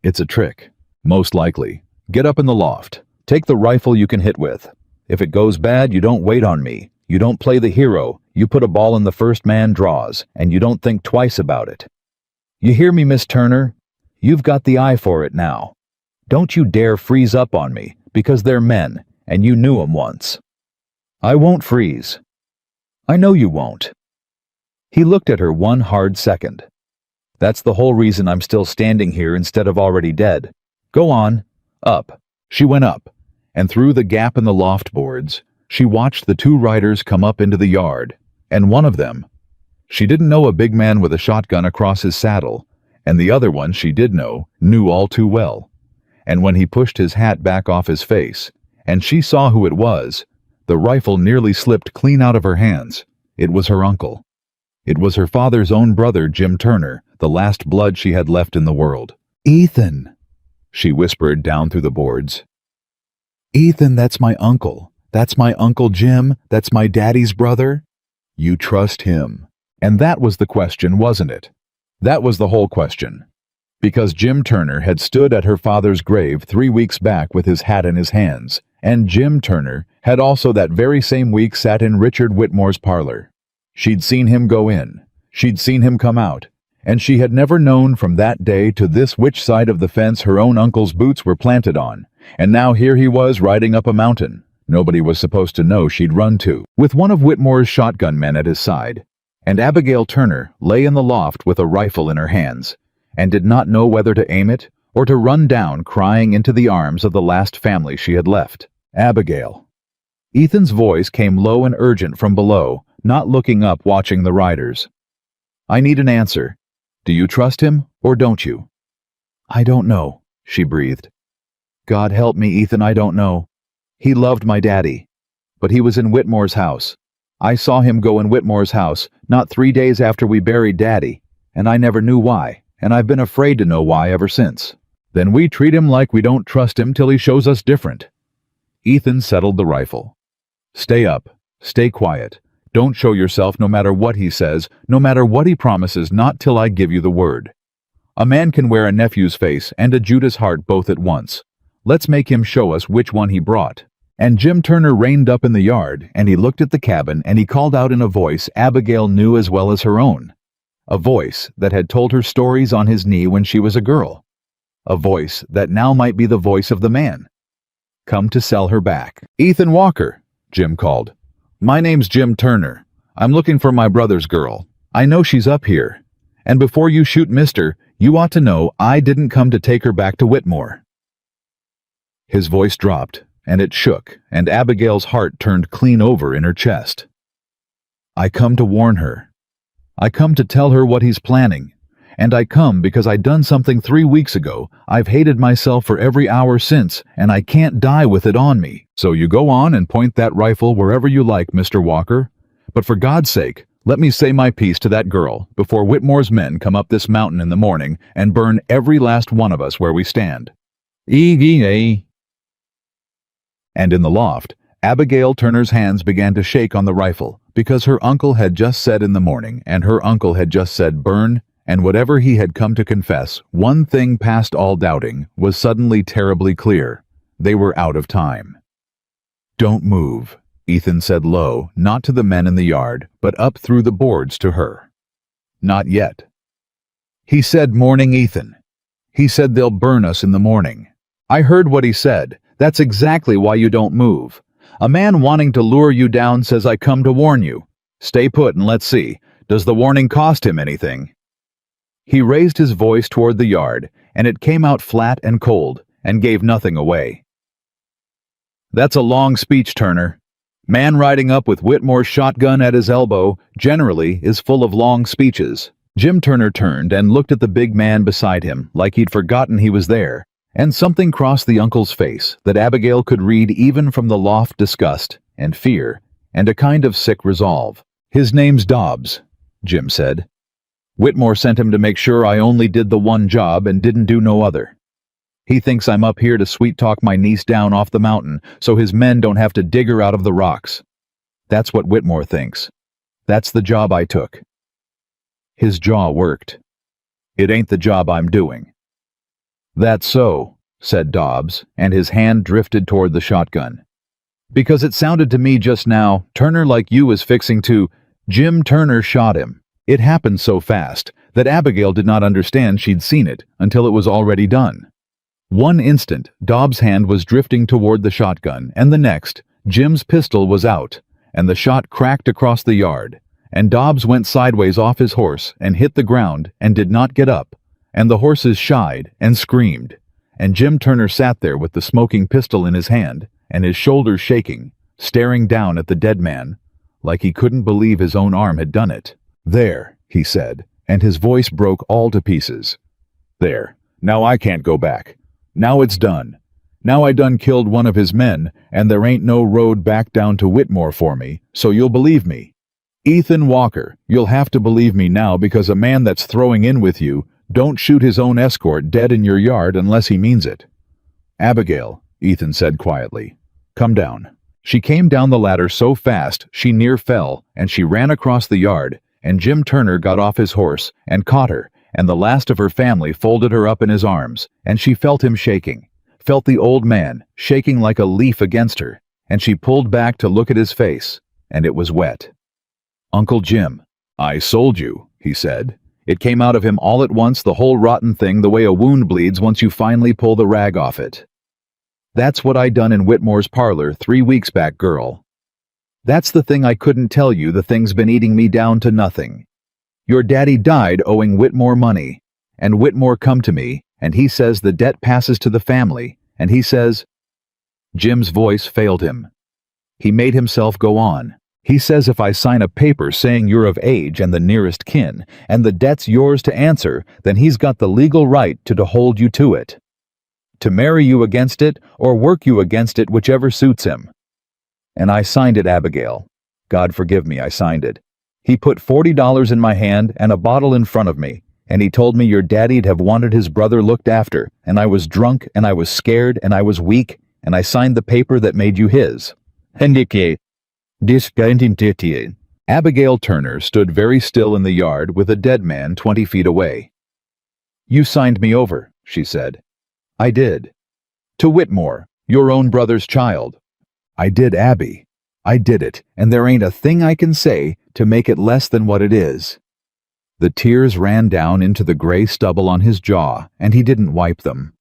It's a trick, most likely. Get up in the loft. Take the rifle you can hit with. If it goes bad, you don't wait on me. You don't play the hero. You put a ball in the first man draws, and you don't think twice about it. You hear me, Miss Turner? You've got the eye for it now. Don't you dare freeze up on me, because they're men, and you knew 'em once." "I won't freeze." "I know you won't." He looked at her one hard second. "That's the whole reason I'm still standing here instead of already dead. Go on. Up." She went up, and through the gap in the loft boards, she watched the 2 riders come up into the yard, and one of them, she didn't know, a big man with a shotgun across his saddle, and the other one she did know, knew all too well. And when he pushed his hat back off his face, and she saw who it was, the rifle nearly slipped clean out of her hands. It was her uncle. It was her father's own brother, Jim Turner, the last blood she had left in the world. "Ethan," she whispered down through the boards. "Ethan, that's my uncle. That's my Uncle Jim. That's my daddy's brother. You trust him." And that was the question, wasn't it? That was the whole question. Because Jim Turner had stood at her father's grave 3 weeks back with his hat in his hands, and Jim Turner had also that very same week sat in Richard Whitmore's parlor. She'd seen him go in, she'd seen him come out, and she had never known from that day to this which side of the fence her own uncle's boots were planted on, and now here he was riding up a mountain. Nobody was supposed to know she'd run to, with one of Whitmore's shotgun men at his side, and Abigail Turner lay in the loft with a rifle in her hands, and did not know whether to aim it or to run down crying into the arms of the last family she had left. "Abigail." Ethan's voice came low and urgent from below, not looking up, watching the riders. "I need an answer. Do you trust him, or don't you?" "I don't know," she breathed. "God help me, Ethan, I don't know. He loved my daddy. But he was in Whitmore's house. I saw him go in Whitmore's house, not 3 days after we buried Daddy, and I never knew why, and I've been afraid to know why ever since. Then we treat him like we don't trust him till he shows us different." Ethan settled the rifle. "Stay up. Stay quiet. Don't show yourself no matter what he says, no matter what he promises, not till I give you the word. A man can wear a nephew's face and a Judas heart both at once. Let's make him show us which one he brought." And Jim Turner reined up in the yard, and he looked at the cabin, and he called out in a voice Abigail knew as well as her own. A voice that had told her stories on his knee when she was a girl. A voice that now might be the voice of the man. Come to sell her back. "Ethan Walker," Jim called. "My name's Jim Turner. I'm looking for my brother's girl. I know she's up here. And before you shoot mister, you ought to know I didn't come to take her back to Whitmore." His voice dropped, and it shook, and Abigail's heart turned clean over in her chest. "I come to warn her. I come to tell her what he's planning. And I come because I done something 3 weeks ago. I've hated myself for every hour since, and I can't die with it on me. So you go on and point that rifle wherever you like, Mr. Walker. But for God's sake, let me say my piece to that girl before Whitmore's men come up this mountain in the morning and burn every last one of us where we stand." And in the loft, Abigail Turner's hands began to shake on the rifle, because her uncle had just said in the morning, and her uncle had just said burn, and whatever he had come to confess, one thing past all doubting, was suddenly terribly clear. They were out of time. "Don't move," Ethan said low, not to the men in the yard, but up through the boards to her. "Not yet." "He said morning, Ethan. He said they'll burn us in the morning." "I heard what he said. That's exactly why you don't move. A man wanting to lure you down says I come to warn you. Stay put and let's see. Does the warning cost him anything?" He raised his voice toward the yard, and it came out flat and cold, and gave nothing away. "That's a long speech, Turner. Man riding up with Whitmore's shotgun at his elbow generally is full of long speeches." Jim Turner turned and looked at the big man beside him like he'd forgotten he was there, and something crossed the uncle's face that Abigail could read even from the loft: disgust and fear and a kind of sick resolve. "His name's Dobbs," Jim said. "Whitmore sent him to make sure I only did the one job and didn't do no other. He thinks I'm up here to sweet-talk my niece down off the mountain so his men don't have to dig her out of the rocks. That's what Whitmore thinks. That's the job I took." His jaw worked. "It ain't the job I'm doing." "That's so," said Dobbs, and his hand drifted toward the shotgun. "Because it sounded to me just now, Turner, like you is fixing to—" Jim Turner shot him. It happened so fast that Abigail did not understand she'd seen it until it was already done. One instant, Dobbs' hand was drifting toward the shotgun, and the next, Jim's pistol was out, and the shot cracked across the yard, and Dobbs went sideways off his horse and hit the ground and did not get up, and the horses shied and screamed, and Jim Turner sat there with the smoking pistol in his hand and his shoulders shaking, staring down at the dead man, like he couldn't believe his own arm had done it. "There," he said, and his voice broke all to pieces. "There, now I can't go back. Now it's done. Now I done killed one of his men, and there ain't no road back down to Whitmore for me, so you'll believe me. Ethan Walker, you'll have to believe me now, because a man that's throwing in with you don't shoot his own escort dead in your yard unless he means it." "Abigail," Ethan said quietly, "come down." She came down the ladder so fast she near fell, and she ran across the yard, and Jim Turner got off his horse and caught her, and the last of her family folded her up in his arms, and she felt him shaking, felt the old man shaking like a leaf against her, and she pulled back to look at his face, and it was wet. "Uncle Jim, I sold you," he said. It came out of him all at once, the whole rotten thing, the way a wound bleeds once you finally pull the rag off it. "That's what I done in Whitmore's parlor 3 weeks back, girl. That's the thing I couldn't tell you, the thing's been eating me down to nothing. Your daddy died owing Whitmore money, and Whitmore come to me, and he says the debt passes to the family, and he says—" Jim's voice failed him. He made himself go on. "He says if I sign a paper saying you're of age and the nearest kin, and the debt's yours to answer, then he's got the legal right to hold you to it. To marry you against it, or work you against it, whichever suits him. And I signed it, Abigail. God forgive me, I signed it. He put $40 in my hand and a bottle in front of me, and he told me your daddy'd have wanted his brother looked after, and I was drunk, and I was scared, and I was weak, and I signed the paper that made you his. Abigail Turner stood very still in the yard with a dead man 20 feet away. "You signed me over," she said. "I did. To Whitmore, your own brother's child. I did, Abby. I did it, and there ain't a thing I can say to make it less than what it is." The tears ran down into the gray stubble on his jaw, and he didn't wipe them.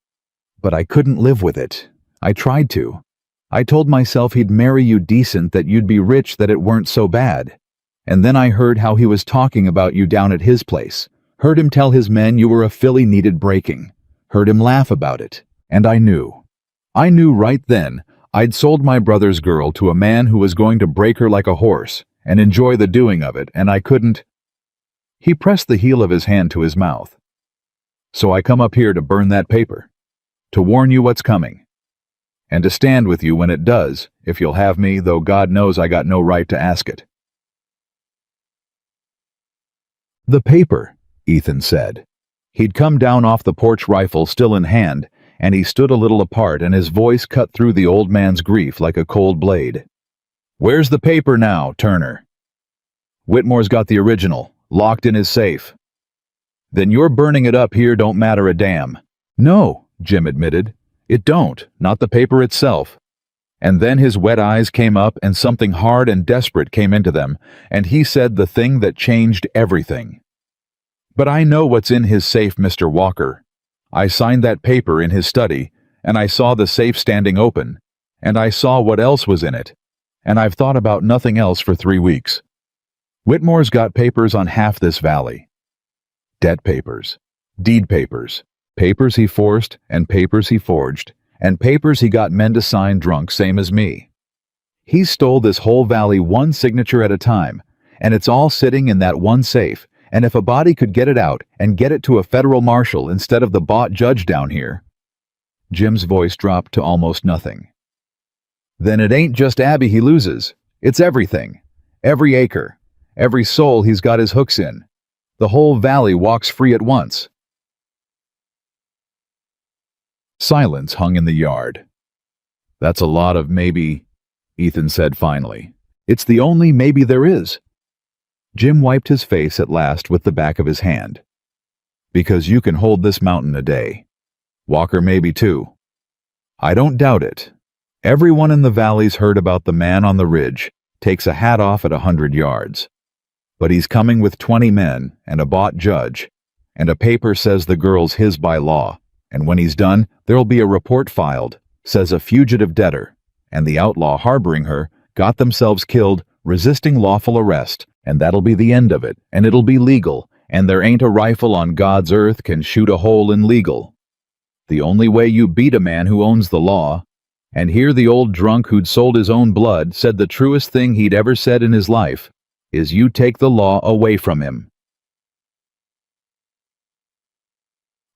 "But I couldn't live with it. I tried to. I told myself he'd marry you decent, that you'd be rich, that it weren't so bad. And then I heard how he was talking about you down at his place. Heard him tell his men you were a filly needed breaking. Heard him laugh about it. And I knew. I knew right then I'd sold my brother's girl to a man who was going to break her like a horse and enjoy the doing of it, and I couldn't." He pressed the heel of his hand to his mouth. "So I come up here to burn that paper. To warn you what's coming. And to stand with you when it does, if you'll have me, though God knows I got no right to ask it." "The paper," Ethan said. He'd come down off the porch, rifle still in hand, and he stood a little apart, and his voice cut through the old man's grief like a cold blade. Where's the paper now, Turner? Whitmore's got the original, locked in his safe. Then your burning it up here don't matter a damn. No, Jim admitted. It don't, not the paper itself. And then his wet eyes came up and something hard and desperate came into them, and he said the thing that changed everything. But I know what's in his safe, Mr. Walker. I signed that paper in his study, and I saw the safe standing open, and I saw what else was in it, and I've thought about nothing else for 3 weeks. Whitmore's got papers on half this valley. Debt papers, deed papers, papers he forced and papers he forged, and papers he got men to sign drunk same as me. He stole this whole valley one signature at a time, and it's all sitting in that one safe, and if a body could get it out and get it to a federal marshal instead of the bought judge down here. Jim's voice dropped to almost nothing. Then it ain't just Abby he loses, it's everything. Every acre, every soul he's got his hooks in. The whole valley walks free at once. Silence hung in the yard. That's a lot of maybe, Ethan said finally. It's the only maybe there is. Jim wiped his face at last with the back of his hand. Because you can hold this mountain a day. Walker maybe too. I don't doubt it. Everyone in the valley's heard about the man on the ridge, takes a hat off at 100 yards. But he's coming with 20 men and a bought judge, and a paper says the girl's his by law, and when he's done, there'll be a report filed, says a fugitive debtor, and the outlaw harboring her got themselves killed resisting lawful arrest, and that'll be the end of it, and it'll be legal, and there ain't a rifle on God's earth can shoot a hole in legal. The only way you beat a man who owns the law, and here the old drunk who'd sold his own blood said the truest thing he'd ever said in his life, is you take the law away from him.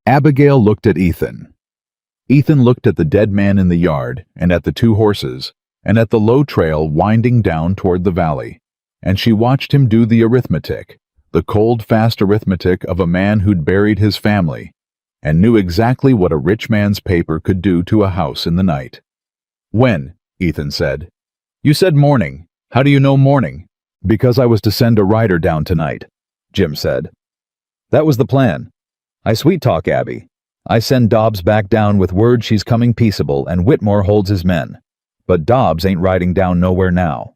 Abigail looked at Ethan. Ethan looked at the dead man in the yard, and at the 2 horses, and at the low trail winding down toward the valley, and she watched him do the arithmetic, the cold, fast arithmetic of a man who'd buried his family, and knew exactly what a rich man's paper could do to a house in the night. When? Ethan said. You said morning. How do you know morning? Because I was to send a rider down tonight, Jim said. That was the plan. I sweet-talk Abby. I send Dobbs back down with word she's coming peaceable and Whitmore holds his men. But Dobbs ain't riding down nowhere now.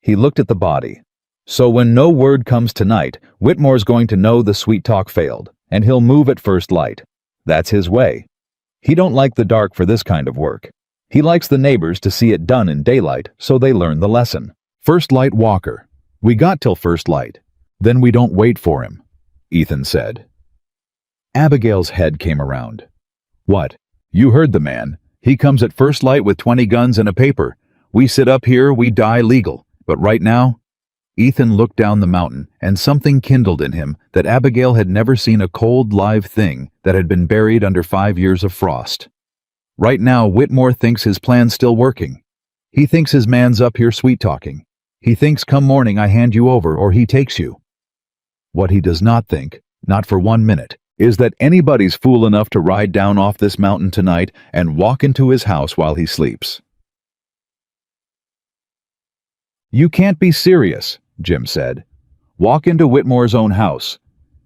He looked at the body. So when no word comes tonight, Whitmore's going to know the sweet-talk failed, and he'll move at first light. That's his way. He don't like the dark for this kind of work. He likes the neighbors to see it done in daylight, so they learn the lesson. First light Walker. We got till first light. Then we don't wait for him, Ethan said. Abigail's head came around. What? You heard the man. He comes at first light with 20 guns and a paper. We sit up here, we die legal. But right now? Ethan looked down the mountain, and something kindled in him that Abigail had never seen a cold, live thing that had been buried under 5 years of frost. Right now, Whitmore thinks his plan's still working. He thinks his man's up here sweet-talking. He thinks come morning I hand you over or he takes you. What he does not think, not for 1 minute, is that anybody's fool enough to ride down off this mountain tonight and walk into his house while he sleeps. You can't be serious, Jim said. Walk into Whitmore's own house.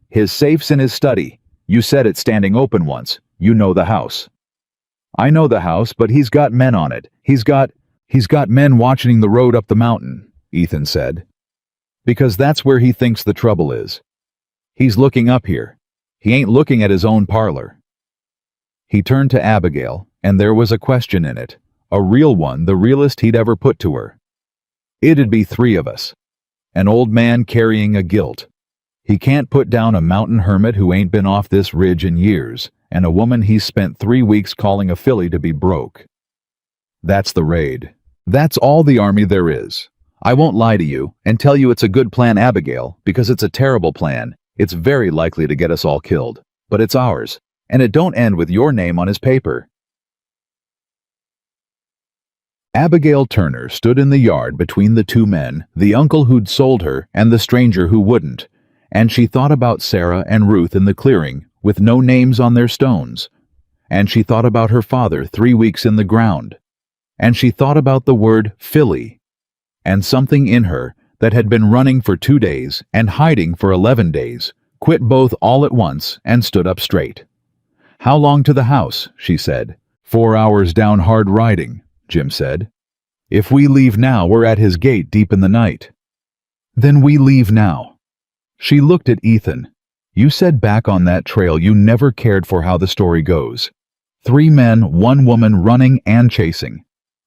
His safe's in his study. You said it's standing open once. You know the house. I know the house, but he's got men on it. He's got men watching the road up the mountain, Ethan said. Because that's where he thinks the trouble is. He's looking up here. He ain't looking at his own parlor. He turned to Abigail, and there was a question in it, a real one, the realest he'd ever put to her. It'd be 3 of us. An old man carrying a guilt. He can't put down a mountain hermit who ain't been off this ridge in years, and a woman he's spent 3 weeks calling a filly to be broke. That's the raid. That's all the army there is. I won't lie to you and tell you it's a good plan, Abigail, because it's a terrible plan. It's very likely to get us all killed, but it's ours, and it don't end with your name on his paper. Abigail Turner stood in the yard between the 2 men, the uncle who'd sold her and the stranger who wouldn't, and she thought about Sarah and Ruth in the clearing, with no names on their stones, and she thought about her father 3 weeks in the ground, and she thought about the word filly, And something in her, that had been running for 2 days and hiding for 11 days, quit both all at once and stood up straight. "How long to the house?" she said. "4 hours down hard riding," Jim said. "If we leave now, we're at his gate deep in the night." "Then we leave now." She looked at Ethan. "You said back on that trail you never cared for how the story goes. 3 men, 1 woman running and chasing.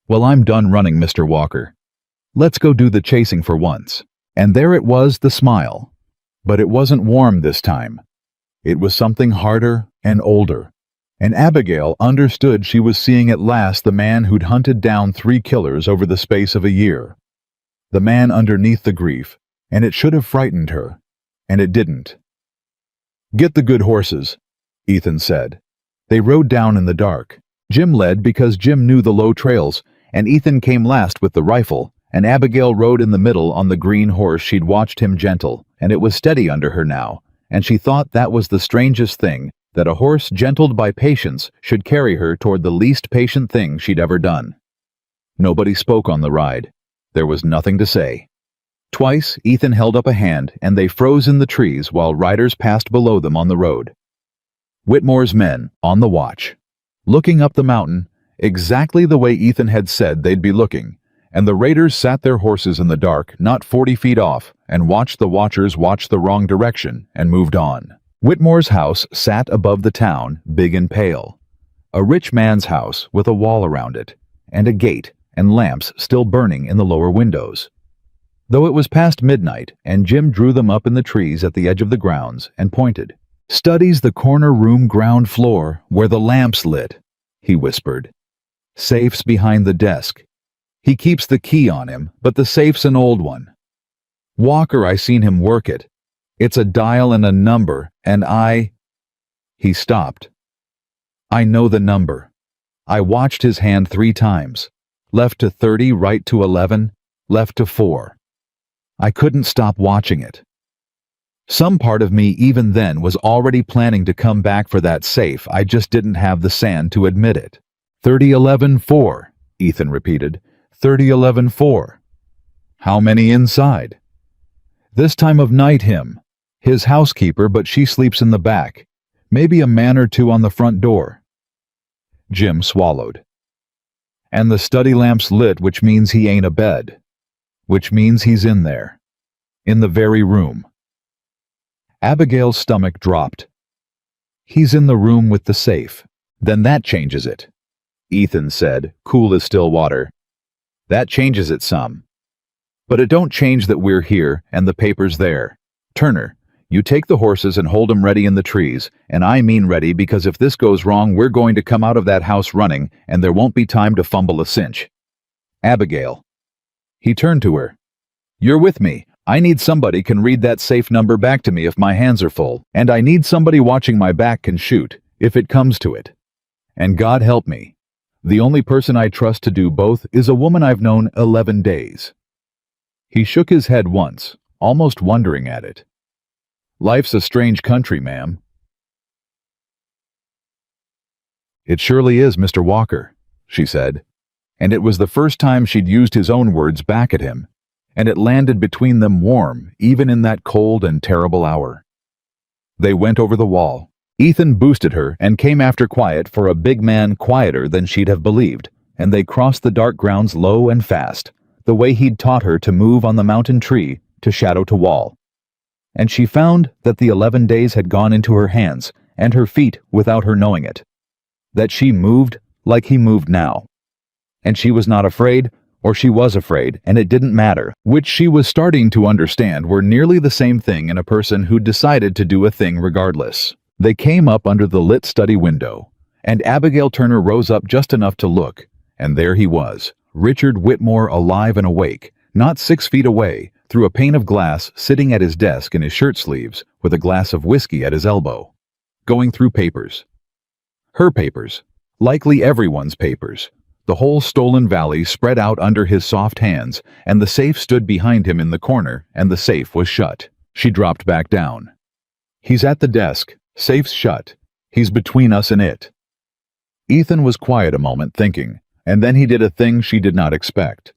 Well, I'm done running, Mr. Walker. Let's go do the chasing for once." And there it was, the smile. But it wasn't warm this time. It was something harder and older. And Abigail understood she was seeing at last the man who'd hunted down 3 killers over the space of a year. The man underneath the grief, and it should have frightened her, and it didn't. "Get the good horses," Ethan said. They rode down in the dark. Jim led because Jim knew the low trails, and Ethan came last with the rifle, and Abigail rode in the middle on the green horse she'd watched him gentle, and it was steady under her now, and she thought that was the strangest thing, that a horse gentled by patience should carry her toward the least patient thing she'd ever done. Nobody spoke on the ride. There was nothing to say. Twice Ethan held up a hand, and they froze in the trees while riders passed below them on the road. Whitmore's men, on the watch, looking up the mountain, exactly the way Ethan had said they'd be looking, and the raiders sat their horses in the dark, not 40 feet off, and watched the watchers watch the wrong direction, and moved on. Whitmore's house sat above the town, big and pale. A rich man's house with a wall around it, and a gate, and lamps still burning in the lower windows. Though it was past midnight, and Jim drew them up in the trees at the edge of the grounds, and pointed. "Study's the corner room ground floor, where the lamp's lit," he whispered. "Safe's behind the desk. He keeps the key on him, but the safe's an old one. Walker, I seen him work it. It's a dial and a number, and He stopped. "I know the number. I watched his hand 3 times. Left to 30, right to 11, left to 4. I couldn't stop watching it. Some part of me even then was already planning to come back for that safe, I just didn't have the sand to admit it." 30, 11, 4, Ethan repeated. 30, 11, 4. "How many inside?" "This time of night his housekeeper, but she sleeps in the back. Maybe a man or 2 on the front door." Jim swallowed. "And the study lamp's lit, which means he ain't abed. Which means he's in there. In the very room." Abigail's stomach dropped. "He's in the room with the safe. Then that changes it," Ethan said, cool as still water. "That changes it some. But it don't change that we're here and the paper's there. Turner, you take the horses and hold 'em ready in the trees, and I mean ready, because if this goes wrong, we're going to come out of that house running, and there won't be time to fumble a cinch. Abigail." He turned to her. "You're with me. I need somebody can read that safe number back to me if my hands are full, and I need somebody watching my back can shoot, if it comes to it. And God help me. The only person I trust to do both is a woman I've known 11 days. He shook his head once, almost wondering at it. "Life's a strange country, ma'am." "It surely is, Mr. Walker," she said, and it was the first time she'd used his own words back at him, and it landed between them warm, even in that cold and terrible hour. They went over the wall. Ethan boosted her and came after quiet for a big man quieter than she'd have believed, and they crossed the dark grounds low and fast, the way he'd taught her to move on the mountain tree, to shadow to wall. And she found that the 11 days had gone into her hands and her feet without her knowing it. That she moved like he moved now. And she was not afraid, or she was afraid, and it didn't matter, which she was starting to understand were nearly the same thing in a person who decided to do a thing regardless. They came up under the lit study window, and Abigail Turner rose up just enough to look, and there he was, Richard Whitmore, alive and awake, not 6 feet away, through a pane of glass, sitting at his desk in his shirt sleeves, with a glass of whiskey at his elbow, going through papers. Her papers, likely everyone's papers. The whole Stolen Valley spread out under his soft hands, and the safe stood behind him in the corner, and the safe was shut. She dropped back down. "He's at the desk. Safe's shut. He's between us and it." Ethan was quiet a moment, thinking, and then he did a thing she did not expect.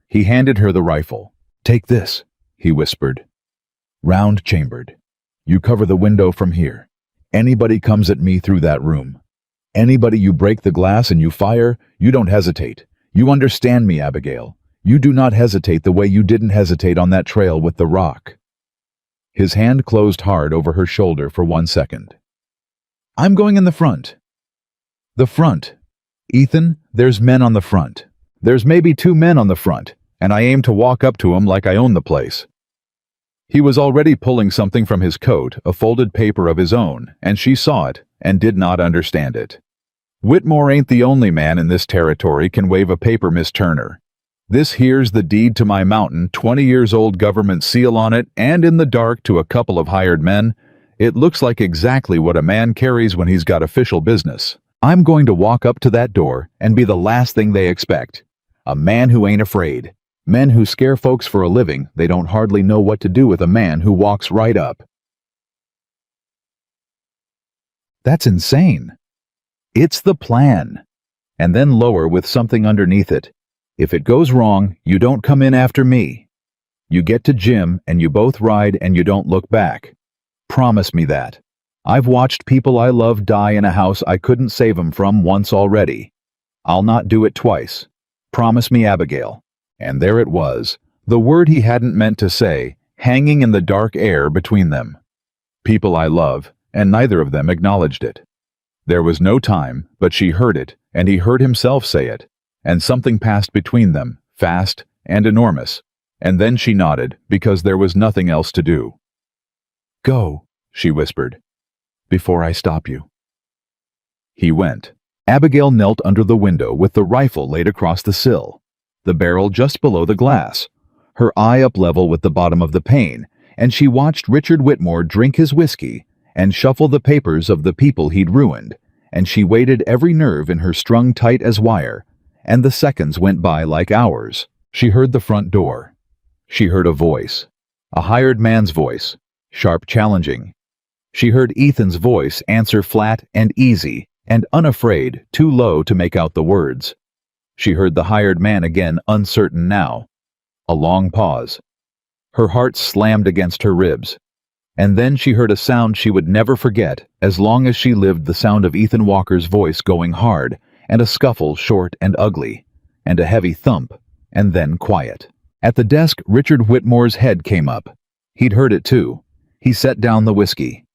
He handed her the rifle. "Take this," he whispered. "Round chambered. You cover the window from here. Anybody comes at me through that room. Anybody you break the glass and you fire, you don't hesitate. You understand me, Abigail. You do not hesitate the way you didn't hesitate on that trail with the rock." His hand closed hard over her shoulder for 1 second. "I'm going in the front." "The front? Ethan, there's men on the front. There's maybe 2 men on the front, and I aim to walk up to 'em like I own the place." He was already pulling something from his coat, a folded paper of his own, and she saw it and did not understand it. "Whitmore ain't the only man in this territory can wave a paper, Miss Turner. This here's the deed to my mountain, 20 years old government seal on it, and in the dark to a couple of hired men. It looks like exactly what a man carries when he's got official business. I'm going to walk up to that door and be the last thing they expect. A man who ain't afraid. Men who scare folks for a living, they don't hardly know what to do with a man who walks right up." "That's insane." "It's the plan." And then lower with something underneath it. "If it goes wrong, you don't come in after me. You get to Jim and you both ride and you don't look back. Promise me that. I've watched people I love die in a house I couldn't save 'em from once already. I'll not do it twice. Promise me, Abigail." And there it was, the word he hadn't meant to say, hanging in the dark air between them. People I love, and neither of them acknowledged it. There was no time, but she heard it, and he heard himself say it, and something passed between them, fast and enormous, and then she nodded, because there was nothing else to do. "Go," she whispered, "before I stop you." He went. Abigail knelt under the window with the rifle laid across the sill, the barrel just below the glass, her eye up level with the bottom of the pane, and she watched Richard Whitmore drink his whiskey and shuffle the papers of the people he'd ruined, and she waited every nerve in her strung tight as wire, and the seconds went by like hours. She heard the front door. She heard a voice, a hired man's voice, sharp challenging. She heard Ethan's voice answer flat and easy and unafraid, too low to make out the words. She heard the hired man again, uncertain now. A long pause. Her heart slammed against her ribs. And then she heard a sound she would never forget as long as she lived, the sound of Ethan Walker's voice going hard, and a scuffle short and ugly, and a heavy thump, and then quiet. At the desk, Richard Whitmore's head came up. He'd heard it too. He set down the whiskey.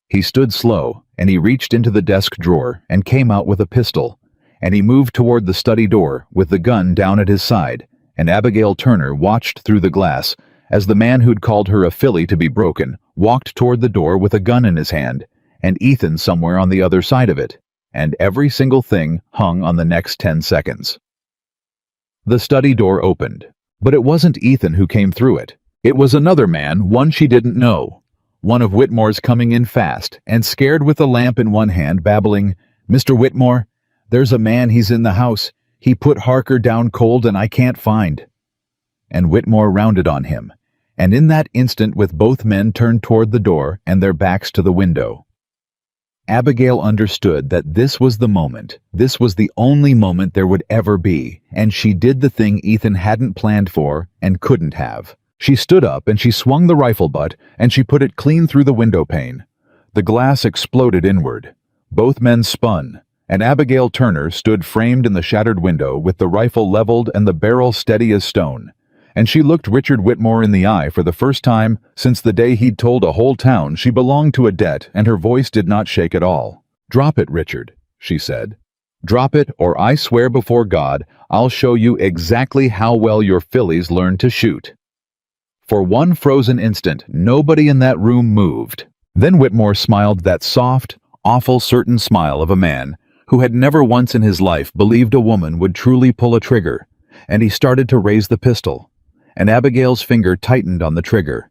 He stood slow, and he reached into the desk drawer and came out with a pistol, and he moved toward the study door with the gun down at his side, and Abigail Turner watched through the glass as the man who'd called her a filly to be broken walked toward the door with a gun in his hand, and Ethan somewhere on the other side of it, and every single thing hung on the next 10 seconds. The study door opened, but it wasn't Ethan who came through it. It was another man, one she didn't know. One of Whitmore's, coming in fast and scared with the lamp in one hand, babbling, "Mr. Whitmore, there's a man, he's in the house. He put Harker down cold and I can't find." And Whitmore rounded on him, and in that instant with both men turned toward the door and their backs to the window. Abigail understood that this was the moment, this was the only moment there would ever be, and she did the thing Ethan hadn't planned for and couldn't have. She stood up and she swung the rifle butt and she put it clean through the window pane. The glass exploded inward. Both men spun, and Abigail Turner stood framed in the shattered window with the rifle leveled and the barrel steady as stone. And she looked Richard Whitmore in the eye for the first time since the day he'd told a whole town she belonged to a debt, and her voice did not shake at all. "Drop it, Richard," she said. "Drop it, or I swear before God I'll show you exactly how well your fillies learned to shoot." For one frozen instant, nobody in that room moved. Then Whitmore smiled that soft, awful, certain smile of a man who had never once in his life believed a woman would truly pull a trigger, and he started to raise the pistol. And Abigail's finger tightened on the trigger,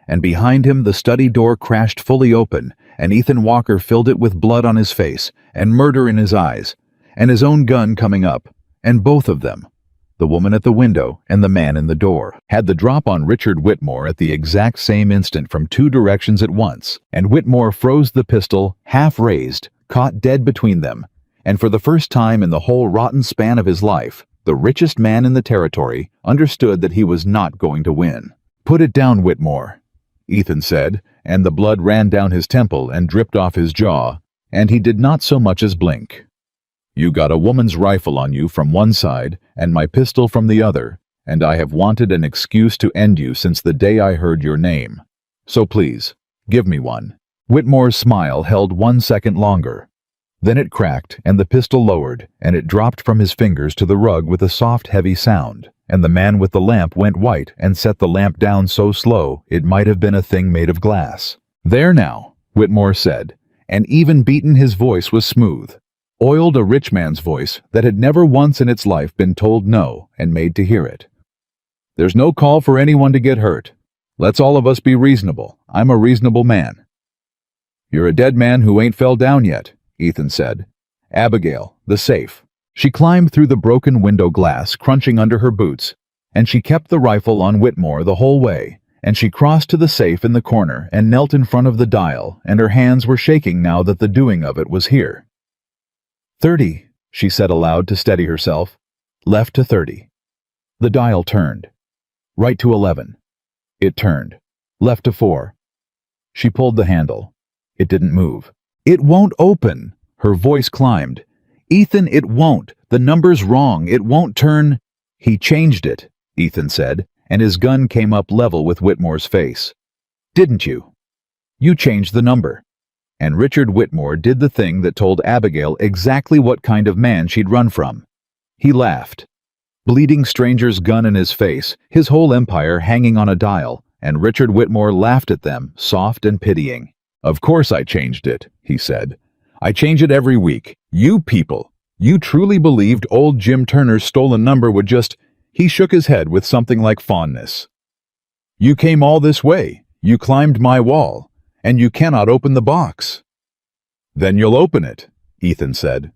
and behind him the study door crashed fully open, and Ethan Walker filled it with blood on his face, and murder in his eyes, and his own gun coming up, and both of them, the woman at the window and the man in the door, had the drop on Richard Whitmore at the exact same instant from two directions at once, and Whitmore froze the pistol, half raised, caught dead between them, and for the first time in the whole rotten span of his life, the richest man in the territory, understood that he was not going to win. "Put it down, Whitmore," Ethan said, and the blood ran down his temple and dripped off his jaw, and he did not so much as blink. "You got a woman's rifle on you from one side and my pistol from the other, and I have wanted an excuse to end you since the day I heard your name. So please, give me one." Whitmore's smile held 1 second longer. Then it cracked, and the pistol lowered, and it dropped from his fingers to the rug with a soft, heavy sound, and the man with the lamp went white and set the lamp down so slow it might have been a thing made of glass. "There now," Whitmore said, and even beaten his voice was smooth. Oiled a rich man's voice that had never once in its life been told no and made to hear it. "There's no call for anyone to get hurt. Let's all of us be reasonable. I'm a reasonable man." "You're a dead man who ain't fell down yet," Ethan said. "Abigail, the safe." She climbed through the broken window glass, crunching under her boots, and she kept the rifle on Whitmore the whole way, and she crossed to the safe in the corner and knelt in front of the dial, and her hands were shaking now that the doing of it was here. 30, she said aloud to steady herself. Left to 30. The dial turned. Right to 11. It turned. Left to 4. She pulled the handle. It didn't move. "It won't open." Her voice climbed. "Ethan, it won't. The number's wrong. It won't turn." "He changed it," Ethan said, and his gun came up level with Whitmore's face. "Didn't you? You changed the number." And Richard Whitmore did the thing that told Abigail exactly what kind of man she'd run from. He laughed. Bleeding stranger's gun in his face, his whole empire hanging on a dial, and Richard Whitmore laughed at them, soft and pitying. "Of course I changed it," he said. "I change it every week. You people, you truly believed old Jim Turner's stolen number would just—" He shook his head with something like fondness. "You came all this way. You climbed my wall, and you cannot open the box." "Then you'll open it," Ethan said.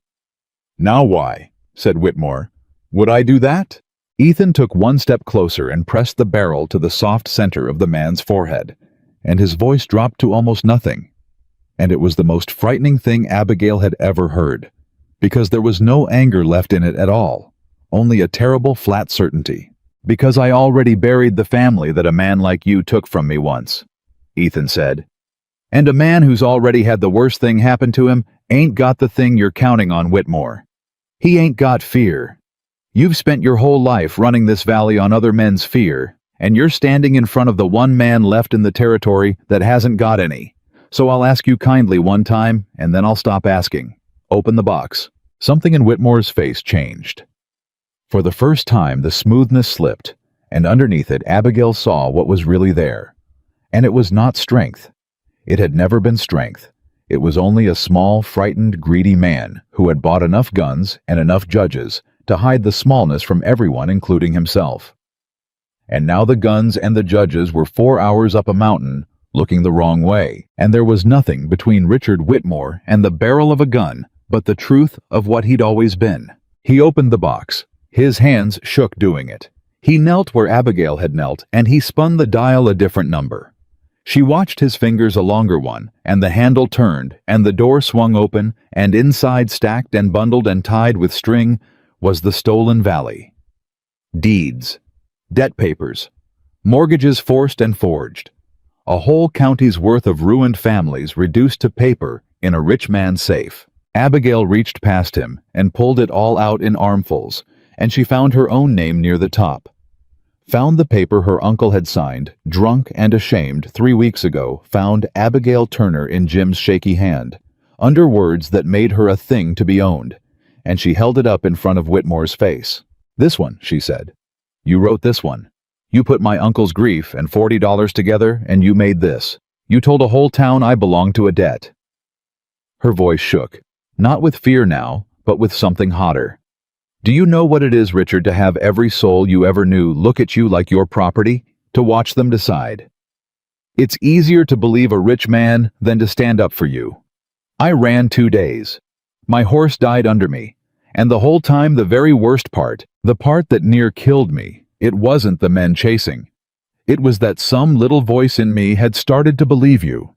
"Now why?" said Whitmore. "Would I do that?" Ethan took one step closer and pressed the barrel to the soft center of the man's forehead, and his voice dropped to almost nothing. And it was the most frightening thing Abigail had ever heard, because there was no anger left in it at all, only a terrible flat certainty. "Because I already buried the family that a man like you took from me once," Ethan said. "And a man who's already had the worst thing happen to him ain't got the thing you're counting on, Whitmore. He ain't got fear. You've spent your whole life running this valley on other men's fear, and you're standing in front of the one man left in the territory that hasn't got any. So I'll ask you kindly one time, and then I'll stop asking. Open the box." Something in Whitmore's face changed. For the first time, the smoothness slipped, and underneath it, Abigail saw what was really there. And it was not strength. It had never been strength. It was only a small, frightened, greedy man who had bought enough guns and enough judges to hide the smallness from everyone, including himself. And now the guns and the judges were 4 hours up a mountain, looking the wrong way, and there was nothing between Richard Whitmore and the barrel of a gun but the truth of what he'd always been. He opened the box. His hands shook doing it. He knelt where Abigail had knelt, and he spun the dial a different number. She watched his fingers a longer one, and the handle turned, and the door swung open, and inside, stacked and bundled and tied with string, was the stolen valley. Deeds. Debt papers. Mortgages forced and forged. A whole county's worth of ruined families reduced to paper in a rich man's safe. Abigail reached past him and pulled it all out in armfuls, and she found her own name near the top. Found the paper her uncle had signed, drunk and ashamed, 3 weeks ago, found Abigail Turner in Jim's shaky hand, under words that made her a thing to be owned, and she held it up in front of Whitmore's face. "This one," she said. "You wrote this one. You put my uncle's grief and $40 together, and you made this. You told a whole town I belonged to a debt." Her voice shook, not with fear now, but with something hotter. "Do you know what it is, Richard, to have every soul you ever knew look at you like your property, to watch them decide? It's easier to believe a rich man than to stand up for you. I ran 2 days. My horse died under me, and the whole time the very worst part, the part that near killed me, it wasn't the men chasing. It was that some little voice in me had started to believe you.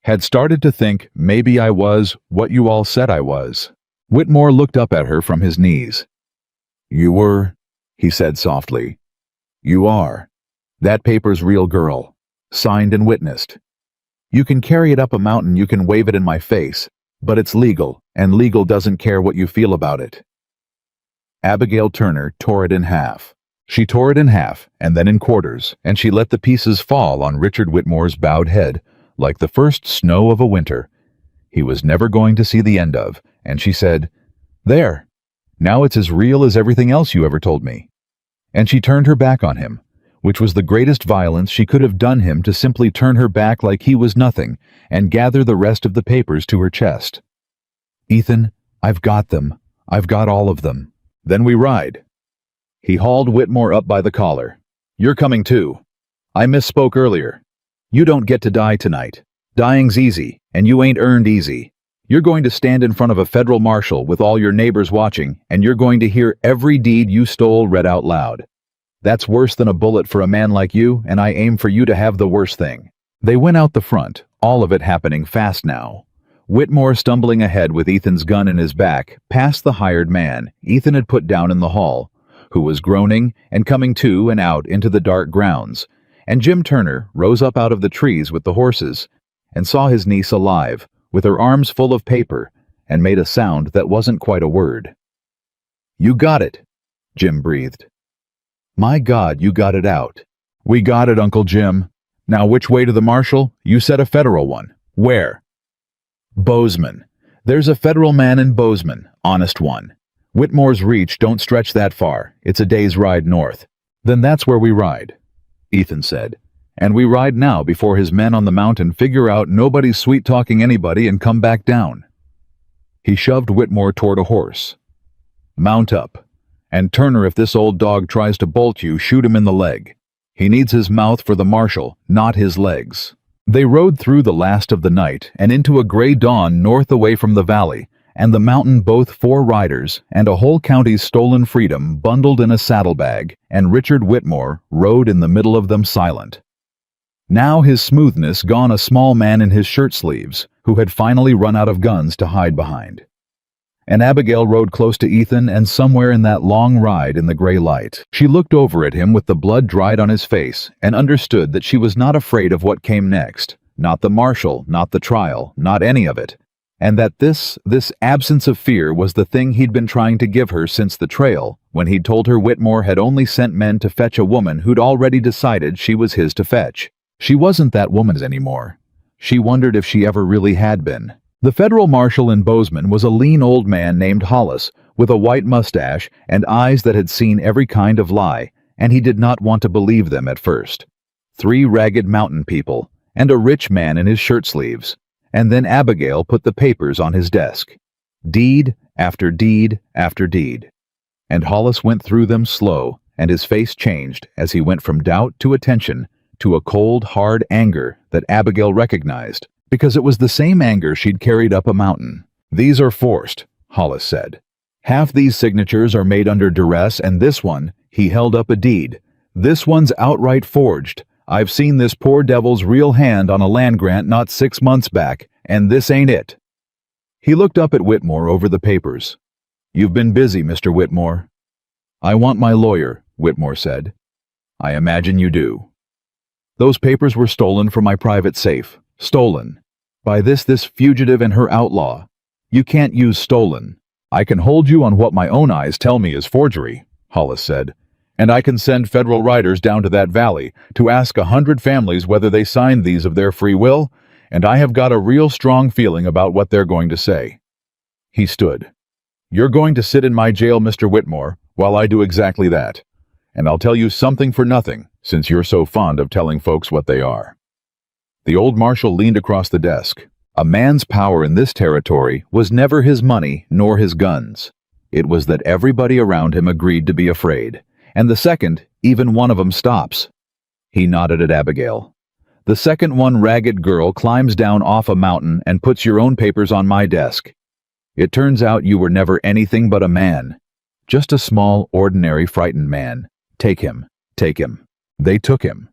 Had started to think maybe I was what you all said I was." Whitmore looked up at her from his knees. You were, he said softly. You are. That paper's real, girl. Signed and witnessed. You can carry it up a mountain, you can wave it in my face, but it's legal, and legal doesn't care what you feel about it. Abigail Turner tore it in half. She tore it in half, and then in quarters, and she let the pieces fall on Richard Whitmore's bowed head, like the first snow of a winter he was never going to see the end of, and she said, "There. Now it's as real as everything else you ever told me." And she turned her back on him, which was the greatest violence she could have done him, to simply turn her back like he was nothing and gather the rest of the papers to her chest. "Ethan, I've got them. I've got all of them. Then we ride." He hauled Whitmore up by the collar. "You're coming too. I misspoke earlier. You don't get to die tonight. Dying's easy, and you ain't earned easy. You're going to stand in front of a federal marshal with all your neighbors watching, and you're going to hear every deed you stole read out loud. That's worse than a bullet for a man like you, and I aim for you to have the worst thing." They went out the front, all of it happening fast now. Whitmore stumbling ahead with Ethan's gun in his back, past the hired man Ethan had put down in the hall, who was groaning and coming to and out into the dark grounds, and Jim Turner rose up out of the trees with the horses, and saw his niece alive, with her arms full of paper, and made a sound that wasn't quite a word. "You got it," Jim breathed. "My God, you got it out." "We got it, Uncle Jim. Now which way to the marshal? You said a federal one. Where?" "Bozeman. There's a federal man in Bozeman, honest one. Whitmore's reach don't stretch that far. It's a day's ride north." "Then that's where we ride," Ethan said. "And we ride now before his men on the mountain figure out nobody's sweet-talking anybody and come back down." He shoved Whitmore toward a horse. "Mount up. And Turner, if this old dog tries to bolt you, shoot him in the leg. He needs his mouth for the marshal, not his legs." They rode through the last of the night and into a gray dawn north away from the valley and the mountain, both 4 riders and a whole county's stolen freedom bundled in a saddlebag, and Richard Whitmore rode in the middle of them silent. Now his smoothness gone, a small man in his shirt sleeves, who had finally run out of guns to hide behind. And Abigail rode close to Ethan, and somewhere in that long ride in the gray light, she looked over at him with the blood dried on his face, and understood that she was not afraid of what came next, not the marshal, not the trial, not any of it, and that this absence of fear was the thing he'd been trying to give her since the trail, when he'd told her Whitmore had only sent men to fetch a woman who'd already decided she was his to fetch. She wasn't that woman's anymore. She wondered if she ever really had been. The federal marshal in Bozeman was a lean old man named Hollis, with a white mustache and eyes that had seen every kind of lie, and he did not want to believe them at first. 3 ragged mountain people, and a rich man in his shirt sleeves, and then Abigail put the papers on his desk. Deed after deed after deed. And Hollis went through them slow, and his face changed as he went from doubt to attention to a cold, hard anger that Abigail recognized, because it was the same anger she'd carried up a mountain. "These are forced," Hollis said. "Half these signatures are made under duress, and this one," he held up a deed, "this one's outright forged. I've seen this poor devil's real hand on a land grant not 6 months back, and this ain't it." He looked up at Whitmore over the papers. "You've been busy, Mr. Whitmore." "I want my lawyer," Whitmore said. "I imagine you do." "Those papers were stolen from my private safe. Stolen. By this fugitive and her outlaw. You can't use stolen." "I can hold you on what my own eyes tell me is forgery," Hollis said. "And I can send federal riders down to that valley to ask 100 families whether they signed these of their free will, and I have got a real strong feeling about what they're going to say." He stood. "You're going to sit in my jail, Mr. Whitmore, while I do exactly that. And I'll tell you something for nothing, since you're so fond of telling folks what they are." The old marshal leaned across the desk. A man's power in this territory was never his money nor his guns. It was that everybody around him agreed to be afraid, and the second even one of them stops. He nodded at Abigail. "The second one ragged girl climbs down off a mountain and puts your own papers on my desk. It turns out you were never anything but a man. Just a small, ordinary, frightened man. Take him. Take him." They took him.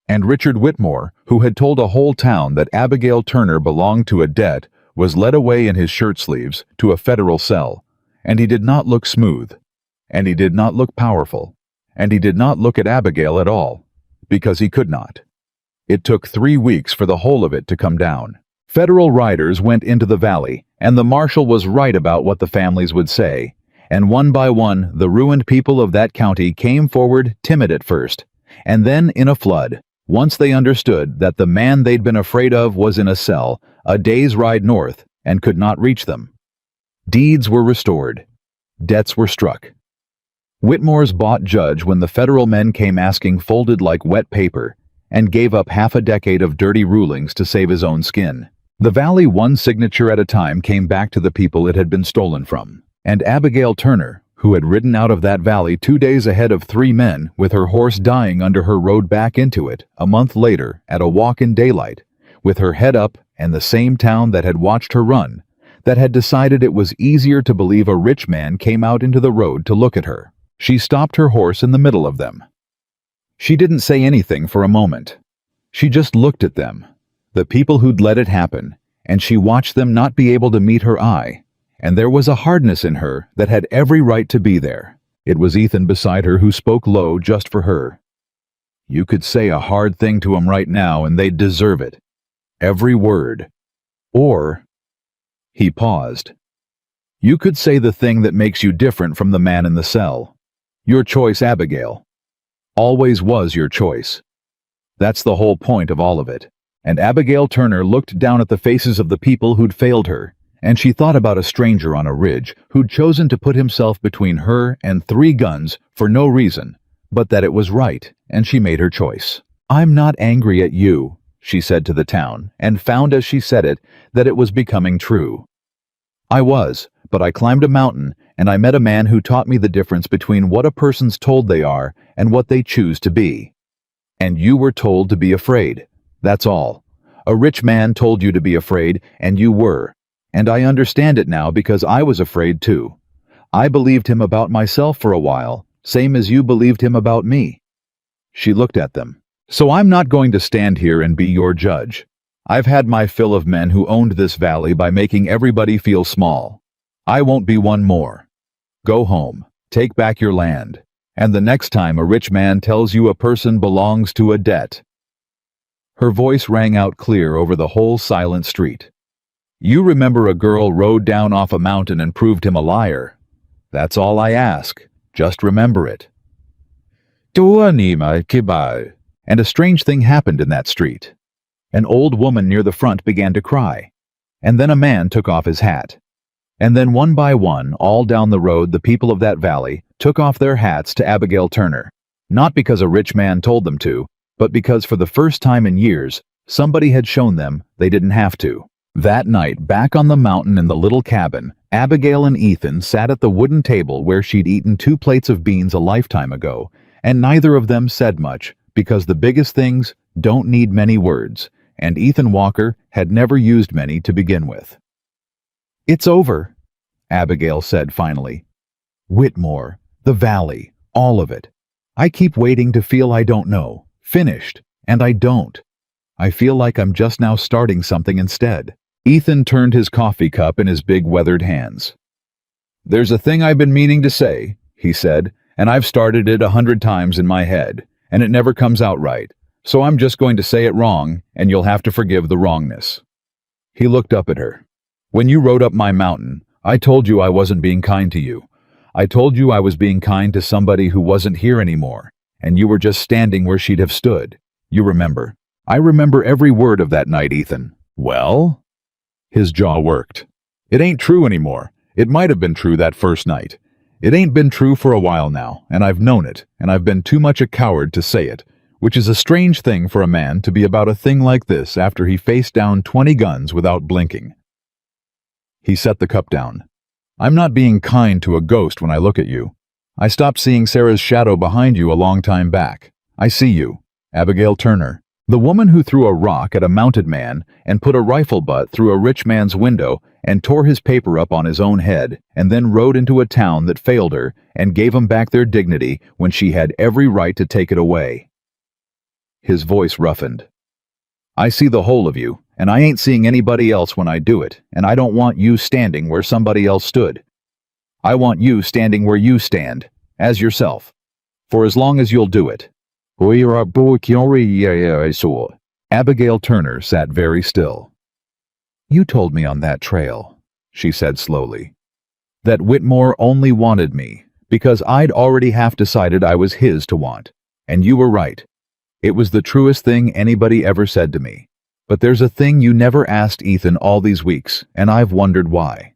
And Richard Whitmore, who had told a whole town that Abigail Turner belonged to a debt, was led away in his shirt sleeves to a federal cell, and he did not look smooth. And he did not look powerful. And he did not look at Abigail at all, because he could not. It took 3 weeks for the whole of it to come down. Federal riders went into the valley, and the marshal was right about what the families would say. And one by one, the ruined people of that county came forward, timid at first, and then in a flood, once they understood that the man they'd been afraid of was in a cell, a day's ride north, and could not reach them. Deeds were restored. Debts were struck. Whitmore's bought judge when the federal men came asking folded like wet paper, and gave up half a decade of dirty rulings to save his own skin. The valley, one signature at a time, came back to the people it had been stolen from. And Abigail Turner, who had ridden out of that valley 2 days ahead of 3 men, with her horse dying under her, rode back into it a month later at a walk in daylight, with her head up, and the same town that had watched her run, that had decided it was easier to believe a rich man came out into the road to look at her. She stopped her horse in the middle of them. She didn't say anything for a moment. She just looked at them, the people who'd let it happen, and she watched them not be able to meet her eye, and there was a hardness in her that had every right to be there. It was Ethan beside her who spoke low just for her. You could say a hard thing to 'em right now and they'd deserve it. Every word. Or, he paused. You could say the thing that makes you different from the man in the cell. Your choice, Abigail. Always was your choice. That's the whole point of all of it. And Abigail Turner looked down at the faces of the people who'd failed her, and she thought about a stranger on a ridge who'd chosen to put himself between her and 3 guns for no reason, but that it was right, and she made her choice. I'm not angry at you, she said to the town, and found as she said it that it was becoming true. I was, but I climbed a mountain, and I met a man who taught me the difference between what a person's told they are and what they choose to be. And you were told to be afraid. That's all. A rich man told you to be afraid, and you were. And I understand it now because I was afraid too. I believed him about myself for a while, same as you believed him about me. She looked at them. So I'm not going to stand here and be your judge. I've had my fill of men who owned this valley by making everybody feel small. I won't be one more. Go home, take back your land, and the next time a rich man tells you a person belongs to a debt. Her voice rang out clear over the whole silent street. You remember a girl rode down off a mountain and proved him a liar. That's all I ask. Just remember it. And a strange thing happened in that street. An old woman near the front began to cry, and then a man took off his hat. And then one by one, all down the road, the people of that valley took off their hats to Abigail Turner, not because a rich man told them to, but because for the first time in years, somebody had shown them they didn't have to. That night, back on the mountain in the little cabin, Abigail and Ethan sat at the wooden table where she'd eaten 2 plates of beans a lifetime ago, and neither of them said much, because the biggest things don't need many words, and Ethan Walker had never used many to begin with. It's over, Abigail said finally. Whitmore, the valley, all of it. I keep waiting to feel I don't know, finished, and I don't. I feel like I'm just now starting something instead. Ethan turned his coffee cup in his big weathered hands. There's a thing I've been meaning to say, he said, and I've started it 100 times in my head, and it never comes out right, so I'm just going to say it wrong, and you'll have to forgive the wrongness. He looked up at her. When you rode up my mountain, I told you I wasn't being kind to you. I told you I was being kind to somebody who wasn't here anymore, and you were just standing where she'd have stood. You remember. I remember every word of that night, Ethan. Well? His jaw worked. It ain't true anymore. It might have been true that first night. It ain't been true for a while now, and I've known it, and I've been too much a coward to say it, which is a strange thing for a man to be about a thing like this after he faced down 20 guns without blinking. He set the cup down. I'm not being kind to a ghost when I look at you. I stopped seeing Sarah's shadow behind you a long time back. I see you, Abigail Turner, the woman who threw a rock at a mounted man and put a rifle butt through a rich man's window and tore his paper up on his own head and then rode into a town that failed her and gave them back their dignity when she had every right to take it away. His voice roughened. I see the whole of you, and I ain't seeing anybody else when I do it, and I don't want you standing where somebody else stood. I want you standing where you stand, as yourself, for as long as you'll do it. Abigail Turner sat very still. You told me on that trail, she said slowly, that Whitmore only wanted me because I'd already half decided I was his to want. And you were right. It was the truest thing anybody ever said to me. But there's a thing you never asked Ethan all these weeks, and I've wondered why.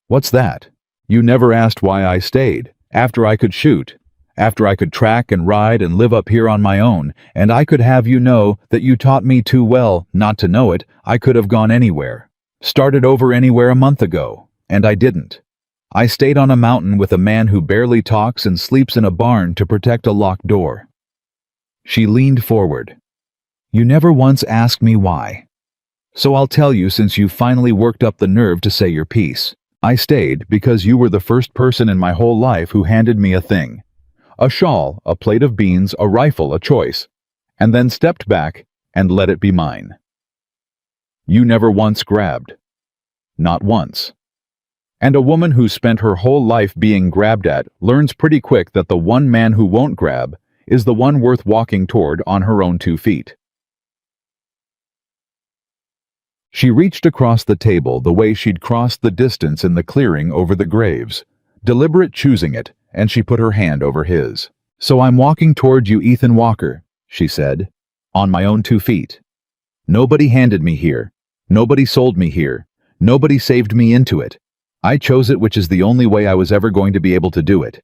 What's that? You never asked why I stayed, after I could shoot, after I could track and ride and live up here on my own, and I could have you know that you taught me too well not to know it. I could have gone anywhere, started over anywhere a month ago, and I didn't. I stayed on a mountain with a man who barely talks and sleeps in a barn to protect a locked door. She leaned forward. You never once asked me why. So I'll tell you since you finally worked up the nerve to say your piece. I stayed because you were the first person in my whole life who handed me a thing. A shawl, a plate of beans, a rifle, a choice, and then stepped back and let it be mine. You never once grabbed. Not once. And a woman who spent her whole life being grabbed at learns pretty quick that the one man who won't grab is the one worth walking toward on her own 2 feet. She reached across the table the way she'd crossed the distance in the clearing over the graves, deliberate choosing it, and she put her hand over his. So I'm walking toward you, Ethan Walker, she said, on my own 2 feet. Nobody handed me here. Nobody sold me here. Nobody saved me into it. I chose it, which is the only way I was ever going to be able to do it.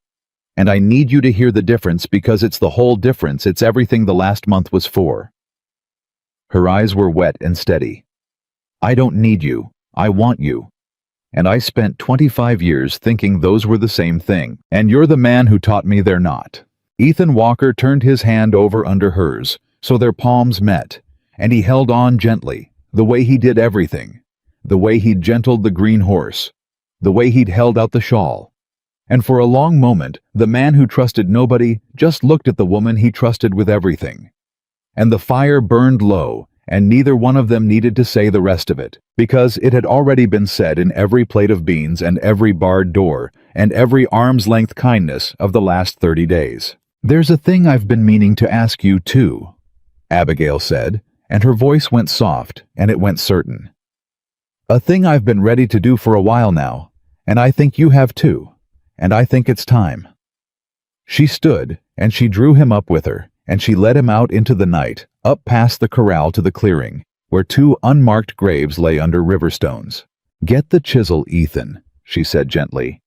And I need you to hear the difference because it's the whole difference. It's everything the last month was for. Her eyes were wet and steady. I don't need you. I want you. And I spent 25 years thinking those were the same thing. And you're the man who taught me they're not. Ethan Walker turned his hand over under hers, so their palms met, and he held on gently, the way he did everything, the way he'd gentled the green horse, the way he'd held out the shawl. And for a long moment, the man who trusted nobody just looked at the woman he trusted with everything. And the fire burned low, and neither one of them needed to say the rest of it, because it had already been said in every plate of beans and every barred door and every arm's-length kindness of the last 30 days. There's a thing I've been meaning to ask you, too, Abigail said, and her voice went soft, and it went certain. A thing I've been ready to do for a while now, and I think you have too, and I think it's time. She stood, and she drew him up with her, and she led him out into the night, up past the corral to the clearing, where 2 unmarked graves lay under river stones. Get the chisel, Ethan, she said gently.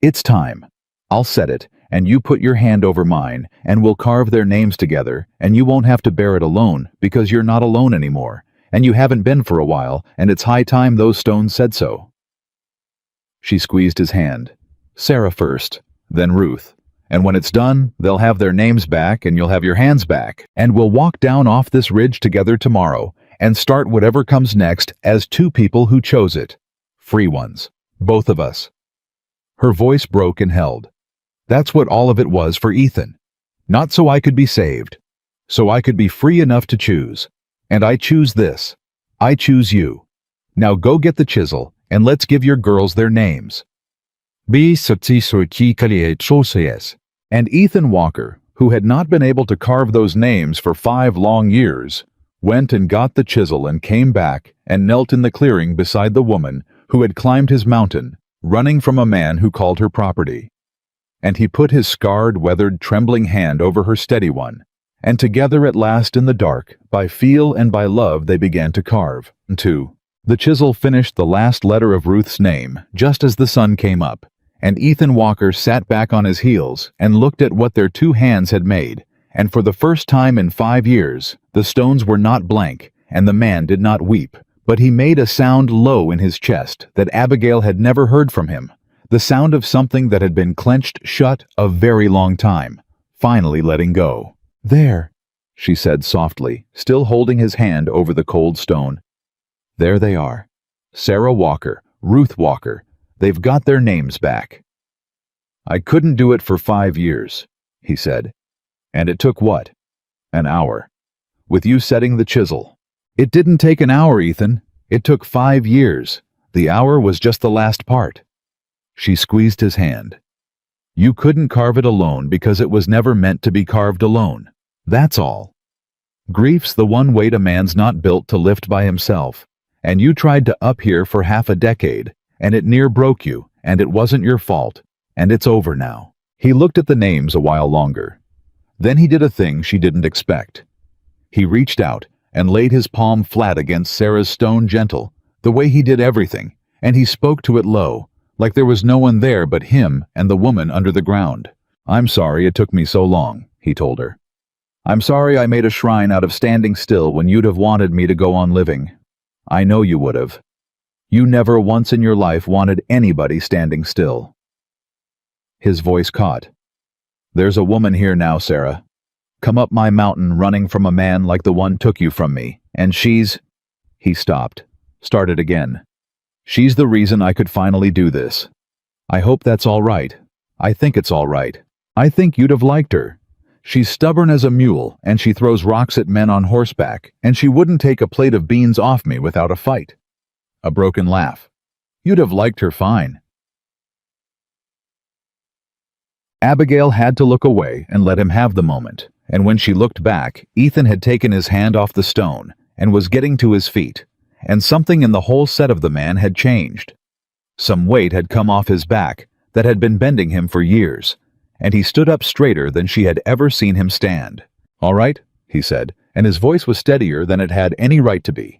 It's time. I'll set it, and you put your hand over mine, and we'll carve their names together, and you won't have to bear it alone, because you're not alone anymore, and you haven't been for a while, and it's high time those stones said so. She squeezed his hand. Sarah first, then Ruth. And when it's done, they'll have their names back, and you'll have your hands back, and we'll walk down off this ridge together tomorrow, and start whatever comes next as 2 people who chose it. Free ones. Both of us. Her voice broke and held. That's what all of it was for Ethan. Not so I could be saved. So I could be free enough to choose. And I choose this. I choose you. Now go get the chisel, and let's give your girls their names. And Ethan Walker, who had not been able to carve those names for 5 long years, went and got the chisel and came back and knelt in the clearing beside the woman who had climbed his mountain, running from a man who called her property. And he put his scarred, weathered, trembling hand over her steady one, and together at last in the dark, by feel and by love they began to carve. The chisel finished the last letter of Ruth's name just as the sun came up, and Ethan Walker sat back on his heels and looked at what their 2 hands had made, and for the first time in 5 years, the stones were not blank, and the man did not weep, but he made a sound low in his chest that Abigail had never heard from him, the sound of something that had been clenched shut a very long time, finally letting go. There, she said softly, still holding his hand over the cold stone. There they are. Sarah Walker, Ruth Walker. They've got their names back. I couldn't do it for 5 years, he said. And it took what? An hour. With you setting the chisel. It didn't take an hour, Ethan. It took 5 years. The hour was just the last part. She squeezed his hand. You couldn't carve it alone because it was never meant to be carved alone. That's all. Grief's the one weight a man's not built to lift by himself. And you tried to up here for half a decade, and it near broke you, and it wasn't your fault, and it's over now. He looked at the names a while longer. Then he did a thing she didn't expect. He reached out and laid his palm flat against Sarah's stone gentle, the way he did everything, and he spoke to it low, like there was no one there but him and the woman under the ground. I'm sorry it took me so long, he told her. I'm sorry I made a shrine out of standing still when you'd have wanted me to go on living. I know you would have. You never once in your life wanted anybody standing still. His voice caught. There's a woman here now, Sarah. Come up my mountain running from a man like the one took you from me, and she's... He stopped, started again. She's the reason I could finally do this. I hope that's all right. I think it's all right. I think you'd have liked her. She's stubborn as a mule, and she throws rocks at men on horseback, and she wouldn't take a plate of beans off me without a fight. A broken laugh. You'd have liked her fine. Abigail had to look away and let him have the moment, and when she looked back, Ethan had taken his hand off the stone and was getting to his feet, and something in the whole set of the man had changed. Some weight had come off his back that had been bending him for years, and he stood up straighter than she had ever seen him stand. All right, he said, and his voice was steadier than it had any right to be.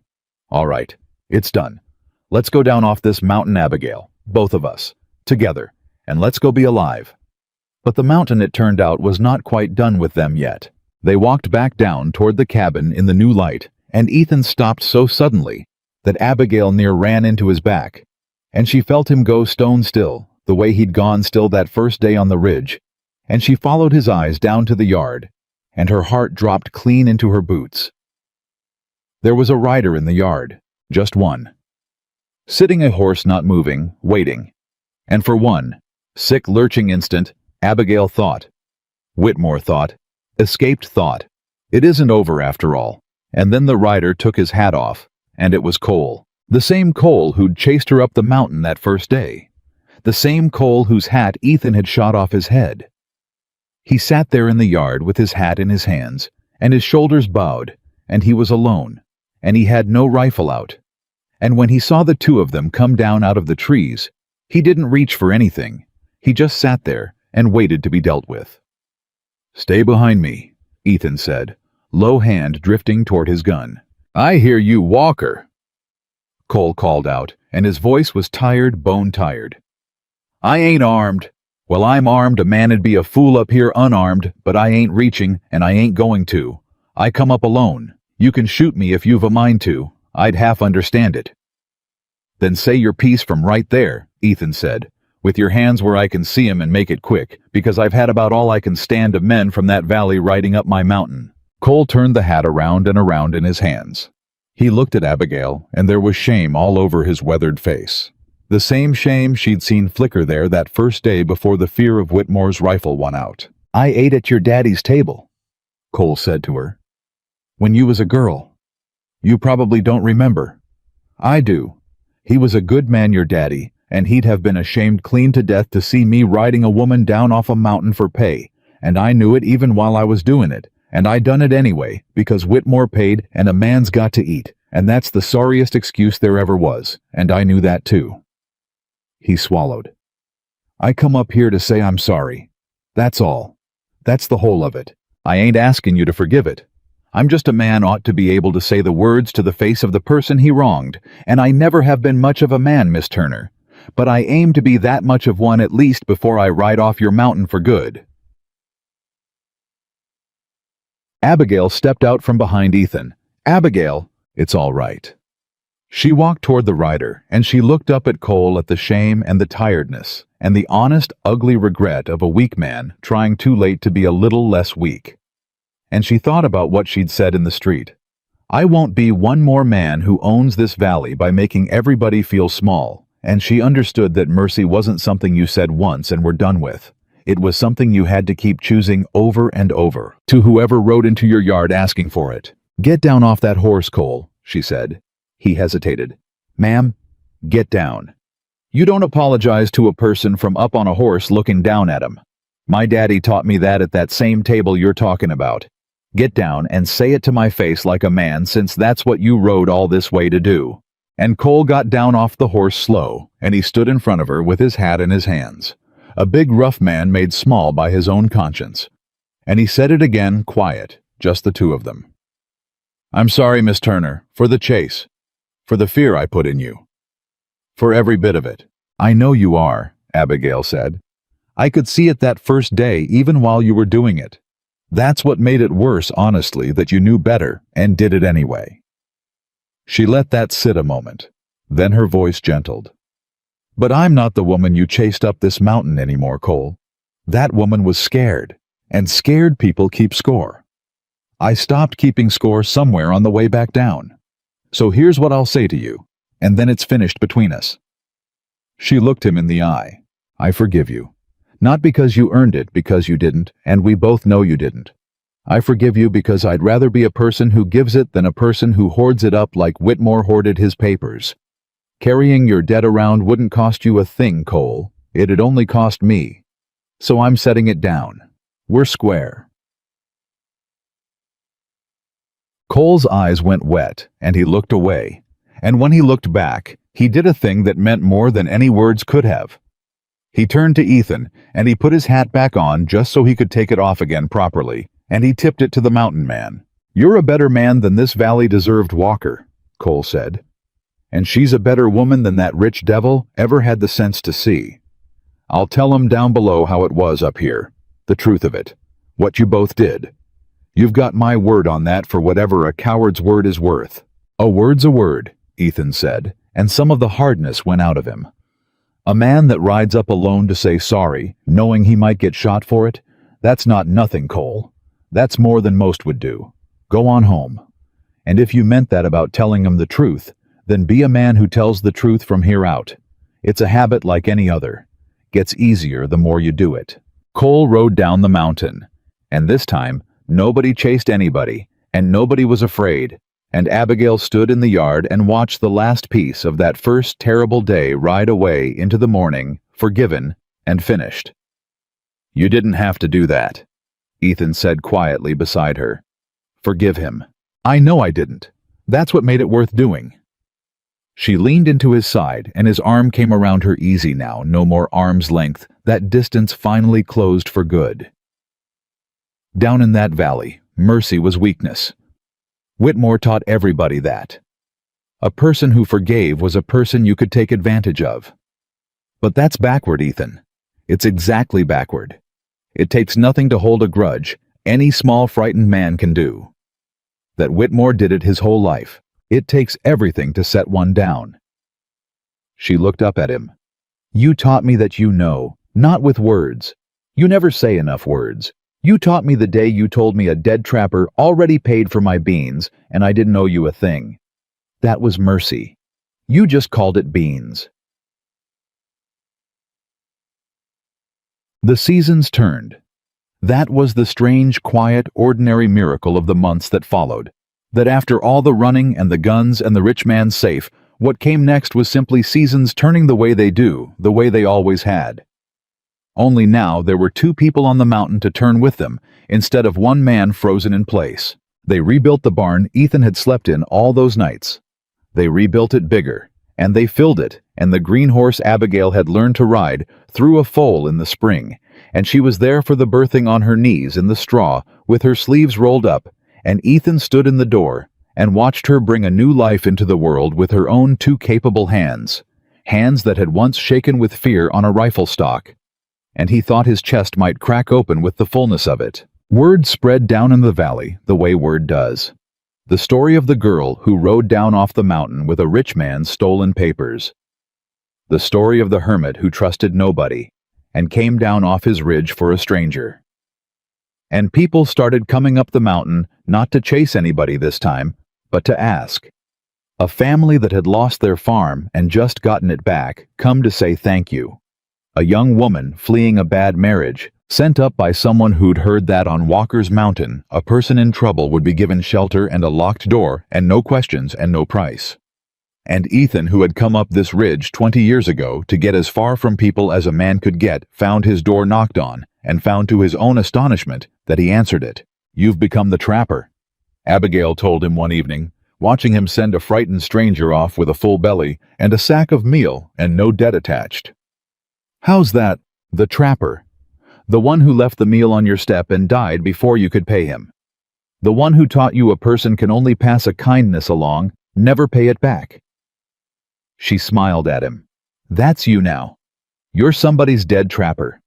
All right, it's done. Let's go down off this mountain, Abigail, both of us, together, and let's go be alive. But the mountain, it turned out, was not quite done with them yet. They walked back down toward the cabin in the new light, and Ethan stopped so suddenly that Abigail near ran into his back, and she felt him go stone still, the way he'd gone still that first day on the ridge, and she followed his eyes down to the yard, and her heart dropped clean into her boots. There was a rider in the yard, just one. Sitting a horse not moving, waiting. And for one sick, lurching instant, Abigail thought, Whitmore thought, escaped thought, it isn't over after all. And then the rider took his hat off, and it was Cole. The same Cole who'd chased her up the mountain that first day. The same Cole whose hat Ethan had shot off his head. He sat there in the yard with his hat in his hands, and his shoulders bowed, and he was alone, and he had no rifle out. And when he saw the two of them come down out of the trees, he didn't reach for anything. He just sat there and waited to be dealt with. Stay behind me, Ethan said, low hand drifting toward his gun. I hear you, Walker, Cole called out, and his voice was tired, bone-tired. I ain't armed. Well, I'm armed. A man'd be a fool up here unarmed, but I ain't reaching, and I ain't going to. I come up alone. You can shoot me if you've a mind to. I'd half understand it. Then say your piece from right there, Ethan said, with your hands where I can see 'em, and make it quick, because I've had about all I can stand of men from that valley riding up my mountain. Cole turned the hat around and around in his hands. He looked at Abigail, and there was shame all over his weathered face. The same shame she'd seen flicker there that first day before the fear of Whitmore's rifle won out. I ate at your daddy's table, Cole said to her. When you was a girl. You probably don't remember. I do. He was a good man, your daddy, and he'd have been ashamed clean to death to see me riding a woman down off a mountain for pay, and I knew it even while I was doing it, and I done it anyway, because Whitmore paid, and a man's got to eat, and that's the sorriest excuse there ever was, and I knew that too. He swallowed. I come up here to say I'm sorry. That's all. That's the whole of it. I ain't asking you to forgive it. I'm just a man ought to be able to say the words to the face of the person he wronged, and I never have been much of a man, Miss Turner. But I aim to be that much of one at least before I ride off your mountain for good. Abigail stepped out from behind Ethan. Abigail, it's all right. She walked toward the rider, and she looked up at Cole at the shame and the tiredness, and the honest, ugly regret of a weak man trying too late to be a little less weak. And she thought about what she'd said in the street. I won't be one more man who owns this valley by making everybody feel small. And she understood that mercy wasn't something you said once and were done with. It was something you had to keep choosing over and over, to whoever rode into your yard asking for it. Get down off that horse, Cole, she said. He hesitated. Ma'am, get down. You don't apologize to a person from up on a horse looking down at him. My daddy taught me that at that same table you're talking about. Get down and say it to my face like a man, since that's what you rode all this way to do." And Cole got down off the horse slow, and he stood in front of her with his hat in his hands, a big rough man made small by his own conscience. And he said it again, quiet, just the two of them. "I'm sorry, Miss Turner, for the chase, for the fear I put in you. For every bit of it." "I know you are," Abigail said. "I could see it that first day, even while you were doing it. That's what made it worse, honestly, that you knew better and did it anyway." She let that sit a moment. Then her voice gentled. "But I'm not the woman you chased up this mountain anymore, Cole. That woman was scared, and scared people keep score. I stopped keeping score somewhere on the way back down. So here's what I'll say to you, and then it's finished between us." She looked him in the eye. "I forgive you. Not because you earned it, because you didn't, and we both know you didn't. I forgive you because I'd rather be a person who gives it than a person who hoards it up like Whitmore hoarded his papers. Carrying your debt around wouldn't cost you a thing, Cole. It'd only cost me. So I'm setting it down. We're square." Cole's eyes went wet, and he looked away. And when he looked back, he did a thing that meant more than any words could have. He turned to Ethan, and he put his hat back on just so he could take it off again properly, and he tipped it to the mountain man. "You're a better man than this valley deserved, Walker," Cole said. "And she's a better woman than that rich devil ever had the sense to see. I'll tell him down below how it was up here, the truth of it, what you both did. You've got my word on that for whatever a coward's word is worth." "A word's a word," Ethan said, and some of the hardness went out of him. "A man that rides up alone to say sorry, knowing he might get shot for it, that's not nothing, Cole. That's more than most would do. Go on home. And if you meant that about telling him the truth, then be a man who tells the truth from here out. It's a habit like any other. Gets easier the more you do it." Cole rode down the mountain, and this time, nobody chased anybody, and nobody was afraid, and Abigail stood in the yard and watched the last piece of that first terrible day ride away into the morning, forgiven and finished. "You didn't have to do that," Ethan said quietly beside her. "Forgive him." "I know I didn't. That's what made it worth doing." She leaned into his side, and his arm came around her easy now, no more arm's length. That distance finally closed for good. Down in that valley, mercy was weakness. Whitmore taught everybody that. A person who forgave was a person you could take advantage of. But that's backward, Ethan. It's exactly backward. It takes nothing to hold a grudge. Any small frightened man can do. That Whitmore did it his whole life. It takes everything to set one down. She looked up at him. "You taught me that you know, not with words. You never say enough words. You taught me the day you told me a dead trapper already paid for my beans and I didn't owe you a thing. That was mercy. You just called it beans." The seasons turned. That was the strange, quiet, ordinary miracle of the months that followed. That after all the running and the guns and the rich man's safe, what came next was simply seasons turning the way they do, the way they always had. Only now there were two people on the mountain to turn with them, instead of one man frozen in place. They rebuilt the barn Ethan had slept in all those nights. They rebuilt it bigger, and they filled it, and the green horse Abigail had learned to ride through a foal in the spring, and she was there for the birthing on her knees in the straw, with her sleeves rolled up, and Ethan stood in the door and watched her bring a new life into the world with her own two capable hands, hands that had once shaken with fear on a rifle stock. And he thought his chest might crack open with the fullness of it. Word spread down in the valley, the way word does. The story of the girl who rode down off the mountain with a rich man's stolen papers. The story of the hermit who trusted nobody and came down off his ridge for a stranger. And people started coming up the mountain, not to chase anybody this time, but to ask. A family that had lost their farm and just gotten it back, come to say thank you. A young woman fleeing a bad marriage, sent up by someone who'd heard that on Walker's Mountain, a person in trouble would be given shelter and a locked door and no questions and no price. And Ethan, who had come up this ridge 20 years ago to get as far from people as a man could get, found his door knocked on, and found to his own astonishment that he answered it. "You've become the trapper," Abigail told him one evening, watching him send a frightened stranger off with a full belly and a sack of meal and no debt attached. "How's that? The trapper. The one who left the meal on your step and died before you could pay him. The one who taught you a person can only pass a kindness along, never pay it back." She smiled at him. "That's you now. You're somebody's dead trapper.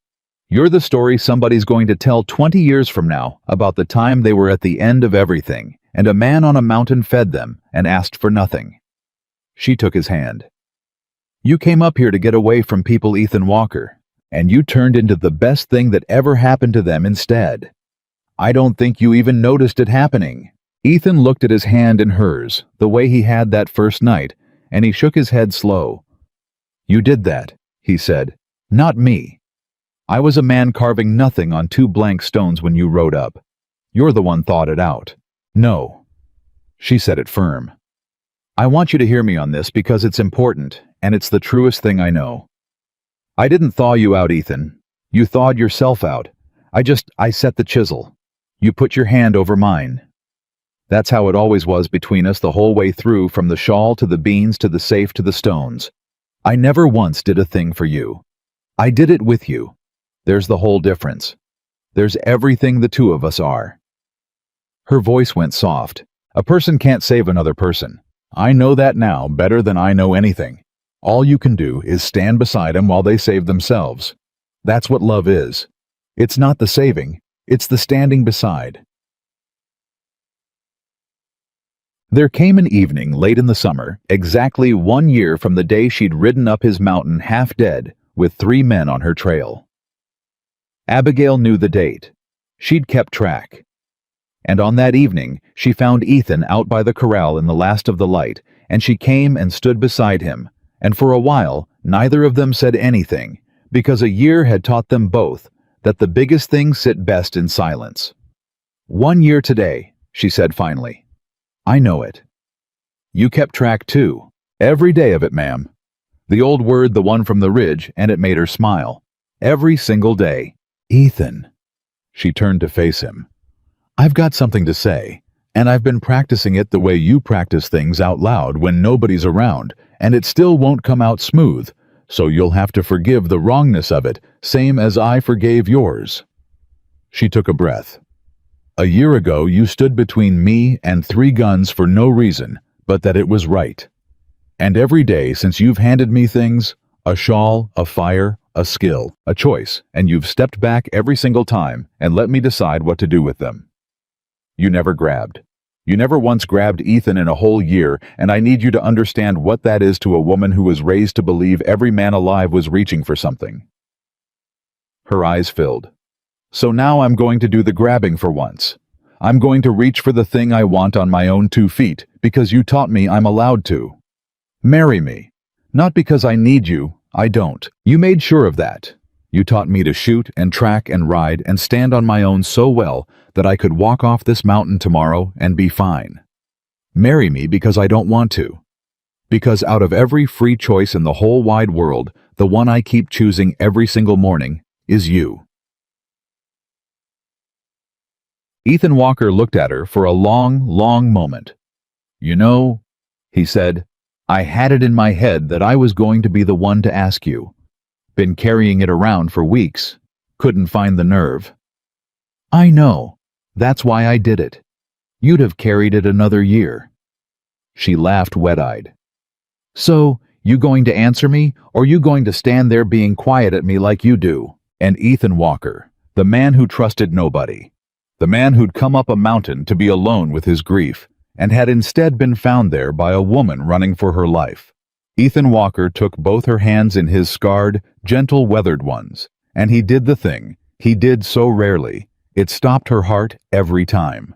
You're the story somebody's going to tell 20 years from now about the time they were at the end of everything, and a man on a mountain fed them and asked for nothing." She took his hand. "You came up here to get away from people, Ethan Walker, and you turned into the best thing that ever happened to them instead. I don't think you even noticed it happening." Ethan looked at his hand in hers, the way he had that first night, and he shook his head slow. "You did that," he said. "Not me. I was a man carving nothing on 2 blank stones when you rode up. You're the one thought it out." "No." She said it firm. "I want you to hear me on this because it's important, and it's the truest thing I know. I didn't thaw you out, Ethan. You thawed yourself out. I set the chisel. You put your hand over mine. That's how it always was between us the whole way through, from the shawl to the beans to the safe to the stones. I never once did a thing for you. I did it with you. There's the whole difference. There's everything the two of us are." Her voice went soft. "A person can't save another person. I know that now better than I know anything. All you can do is stand beside them while they save themselves. That's what love is. It's not the saving, it's the standing beside." There came an evening late in the summer, exactly 1 year from the day she'd ridden up his mountain half dead, with 3 men on her trail. Abigail knew the date. She'd kept track. And on that evening, she found Ethan out by the corral in the last of the light, and she came and stood beside him, and for a while, neither of them said anything, because a year had taught them both that the biggest things sit best in silence. "1 year today," she said finally. "I know it. You kept track too. Every day of it, ma'am." The old word, the one from the ridge, and it made her smile. Every single day. "Ethan." She turned to face him. "I've got something to say, and I've been practicing it the way you practice things out loud when nobody's around, and it still won't come out smooth, so you'll have to forgive the wrongness of it, same as I forgave yours." She took a breath. "A year ago you stood between me and 3 guns for no reason, but that it was right. And every day since you've handed me things, a shawl, a fire, a skill, a choice, and you've stepped back every single time and let me decide what to do with them. You never grabbed. You never once grabbed Ethan in a whole year, and I need you to understand what that is to a woman who was raised to believe every man alive was reaching for something." Her eyes filled. "So now I'm going to do the grabbing for once. I'm going to reach for the thing I want on my own 2 feet, because you taught me I'm allowed to. Marry me. Not because I need you, I don't. You made sure of that. You taught me to shoot and track and ride and stand on my own so well that I could walk off this mountain tomorrow and be fine. Marry me because I don't want to. Because out of every free choice in the whole wide world, the one I keep choosing every single morning is you." Ethan Walker looked at her for a long, long moment. "You know," he said, "I had it in my head that I was going to be the one to ask you. Been carrying it around for weeks. Couldn't find the nerve." "I know. That's why I did it. You'd have carried it another year." She laughed wet-eyed. "So, you going to answer me, or you going to stand there being quiet at me like you do?" And Ethan Walker, the man who trusted nobody, the man who'd come up a mountain to be alone with his grief, and had instead been found there by a woman running for her life. Ethan Walker took both her hands in his scarred, gentle, weathered ones, and he did the thing he did so rarely. It stopped her heart every time.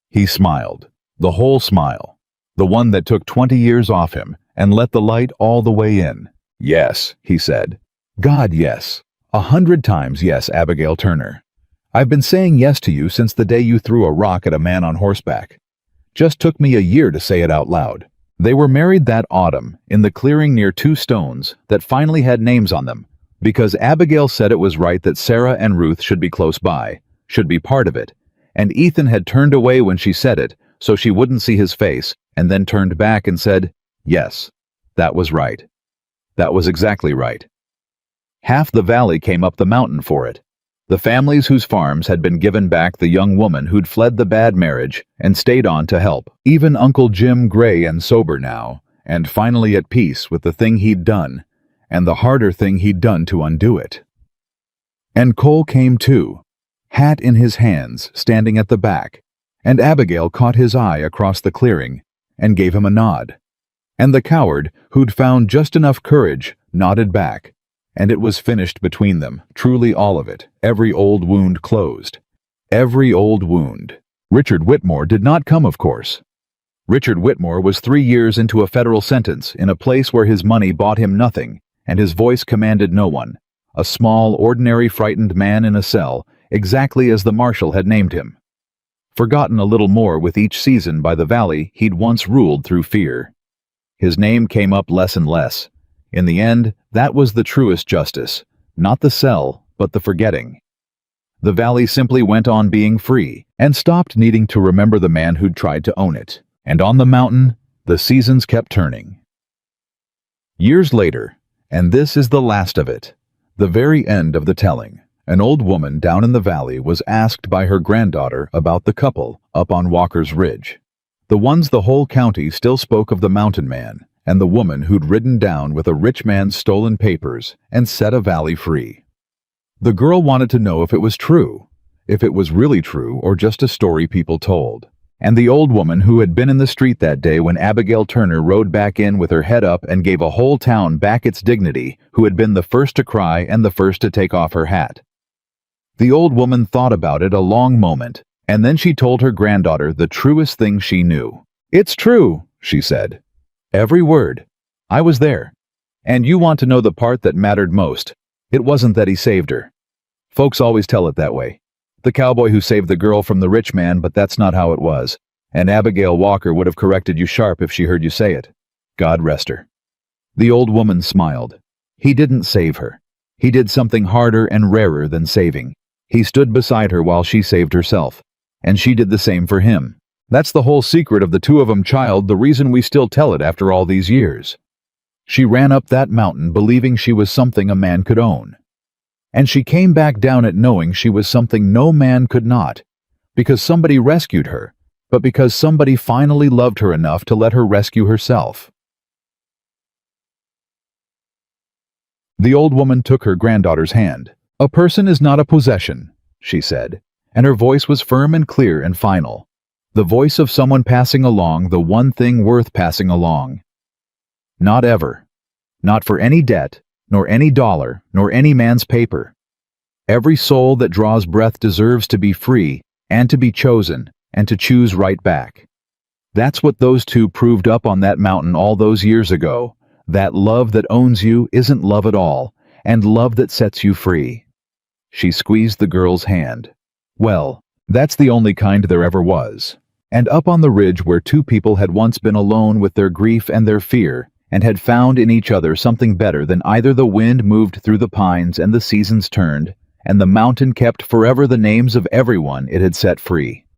He smiled, the whole smile, the one that took 20 years off him, and let the light all the way in. "Yes," he said. "God, yes. 100 times yes, Abigail Turner. I've been saying yes to you since the day you threw a rock at a man on horseback. Just took me a year to say it out loud. They were married that autumn, in the clearing near two stones that finally had names on them, because Abigail said it was right that Sarah and Ruth should be close by, should be part of it, and Ethan had turned away when she said it, so she wouldn't see his face, and then turned back and said, yes, that was right. That was exactly right. Half the valley came up the mountain for it. The families whose farms had been given back the young woman who'd fled the bad marriage and stayed on to help. Even Uncle Jim, gray and sober now, and finally at peace with the thing he'd done, and the harder thing he'd done to undo it. And Cole came too, hat in his hands, standing at the back, and Abigail caught his eye across the clearing and gave him a nod. And the coward, who'd found just enough courage, nodded back. And it was finished between them, truly all of it, every old wound closed. Every old wound. Richard Whitmore did not come, of course. Richard Whitmore was 3 years into a federal sentence in a place where his money bought him nothing, and his voice commanded no one. A small, ordinary, frightened man in a cell, exactly as the marshal had named him. Forgotten a little more with each season by the valley he'd once ruled through fear. His name came up less and less. In the end, that was the truest justice, not the cell, but the forgetting. The valley simply went on being free, and stopped needing to remember the man who'd tried to own it. And on the mountain, the seasons kept turning. Years later, and this is the last of it, the very end of the telling, an old woman down in the valley was asked by her granddaughter about the couple up on Walker's Ridge. The ones the whole county still spoke of, the mountain man, and the woman who'd ridden down with a rich man's stolen papers and set a valley free. The girl wanted to know if it was true, if it was really true or just a story people told. And the old woman who had been in the street that day when Abigail Turner rode back in with her head up and gave a whole town back its dignity, who had been the first to cry and the first to take off her hat. The old woman thought about it a long moment, and then she told her granddaughter the truest thing she knew. "It's true," she said. "Every word. I was there. And you want to know the part that mattered most. It wasn't that he saved her. Folks always tell it that way. The cowboy who saved the girl from the rich man, but that's not how it was. And Abigail Walker would have corrected you sharp if she heard you say it. God rest her." The old woman smiled. He didn't save her. He did something harder and rarer than saving. He stood beside her while she saved herself. And she did the same for him. That's the whole secret of the two of 'em, child, the reason we still tell it after all these years. She ran up that mountain believing she was something a man could own. And she came back down it knowing she was something no man could not, because somebody rescued her, but because somebody finally loved her enough to let her rescue herself. The old woman took her granddaughter's hand. "A person is not a possession," she said, and her voice was firm and clear and final. The voice of someone passing along the one thing worth passing along. Not ever. Not for any debt, nor any dollar, nor any man's paper. Every soul that draws breath deserves to be free, and to be chosen, and to choose right back. That's what those two proved up on that mountain all those years ago. That love that owns you isn't love at all, and love that sets you free. She squeezed the girl's hand. Well, that's the only kind there ever was. And up on the ridge where two people had once been alone with their grief and their fear, and had found in each other something better than either, the wind moved through the pines and the seasons turned, and the mountain kept forever the names of everyone it had set free.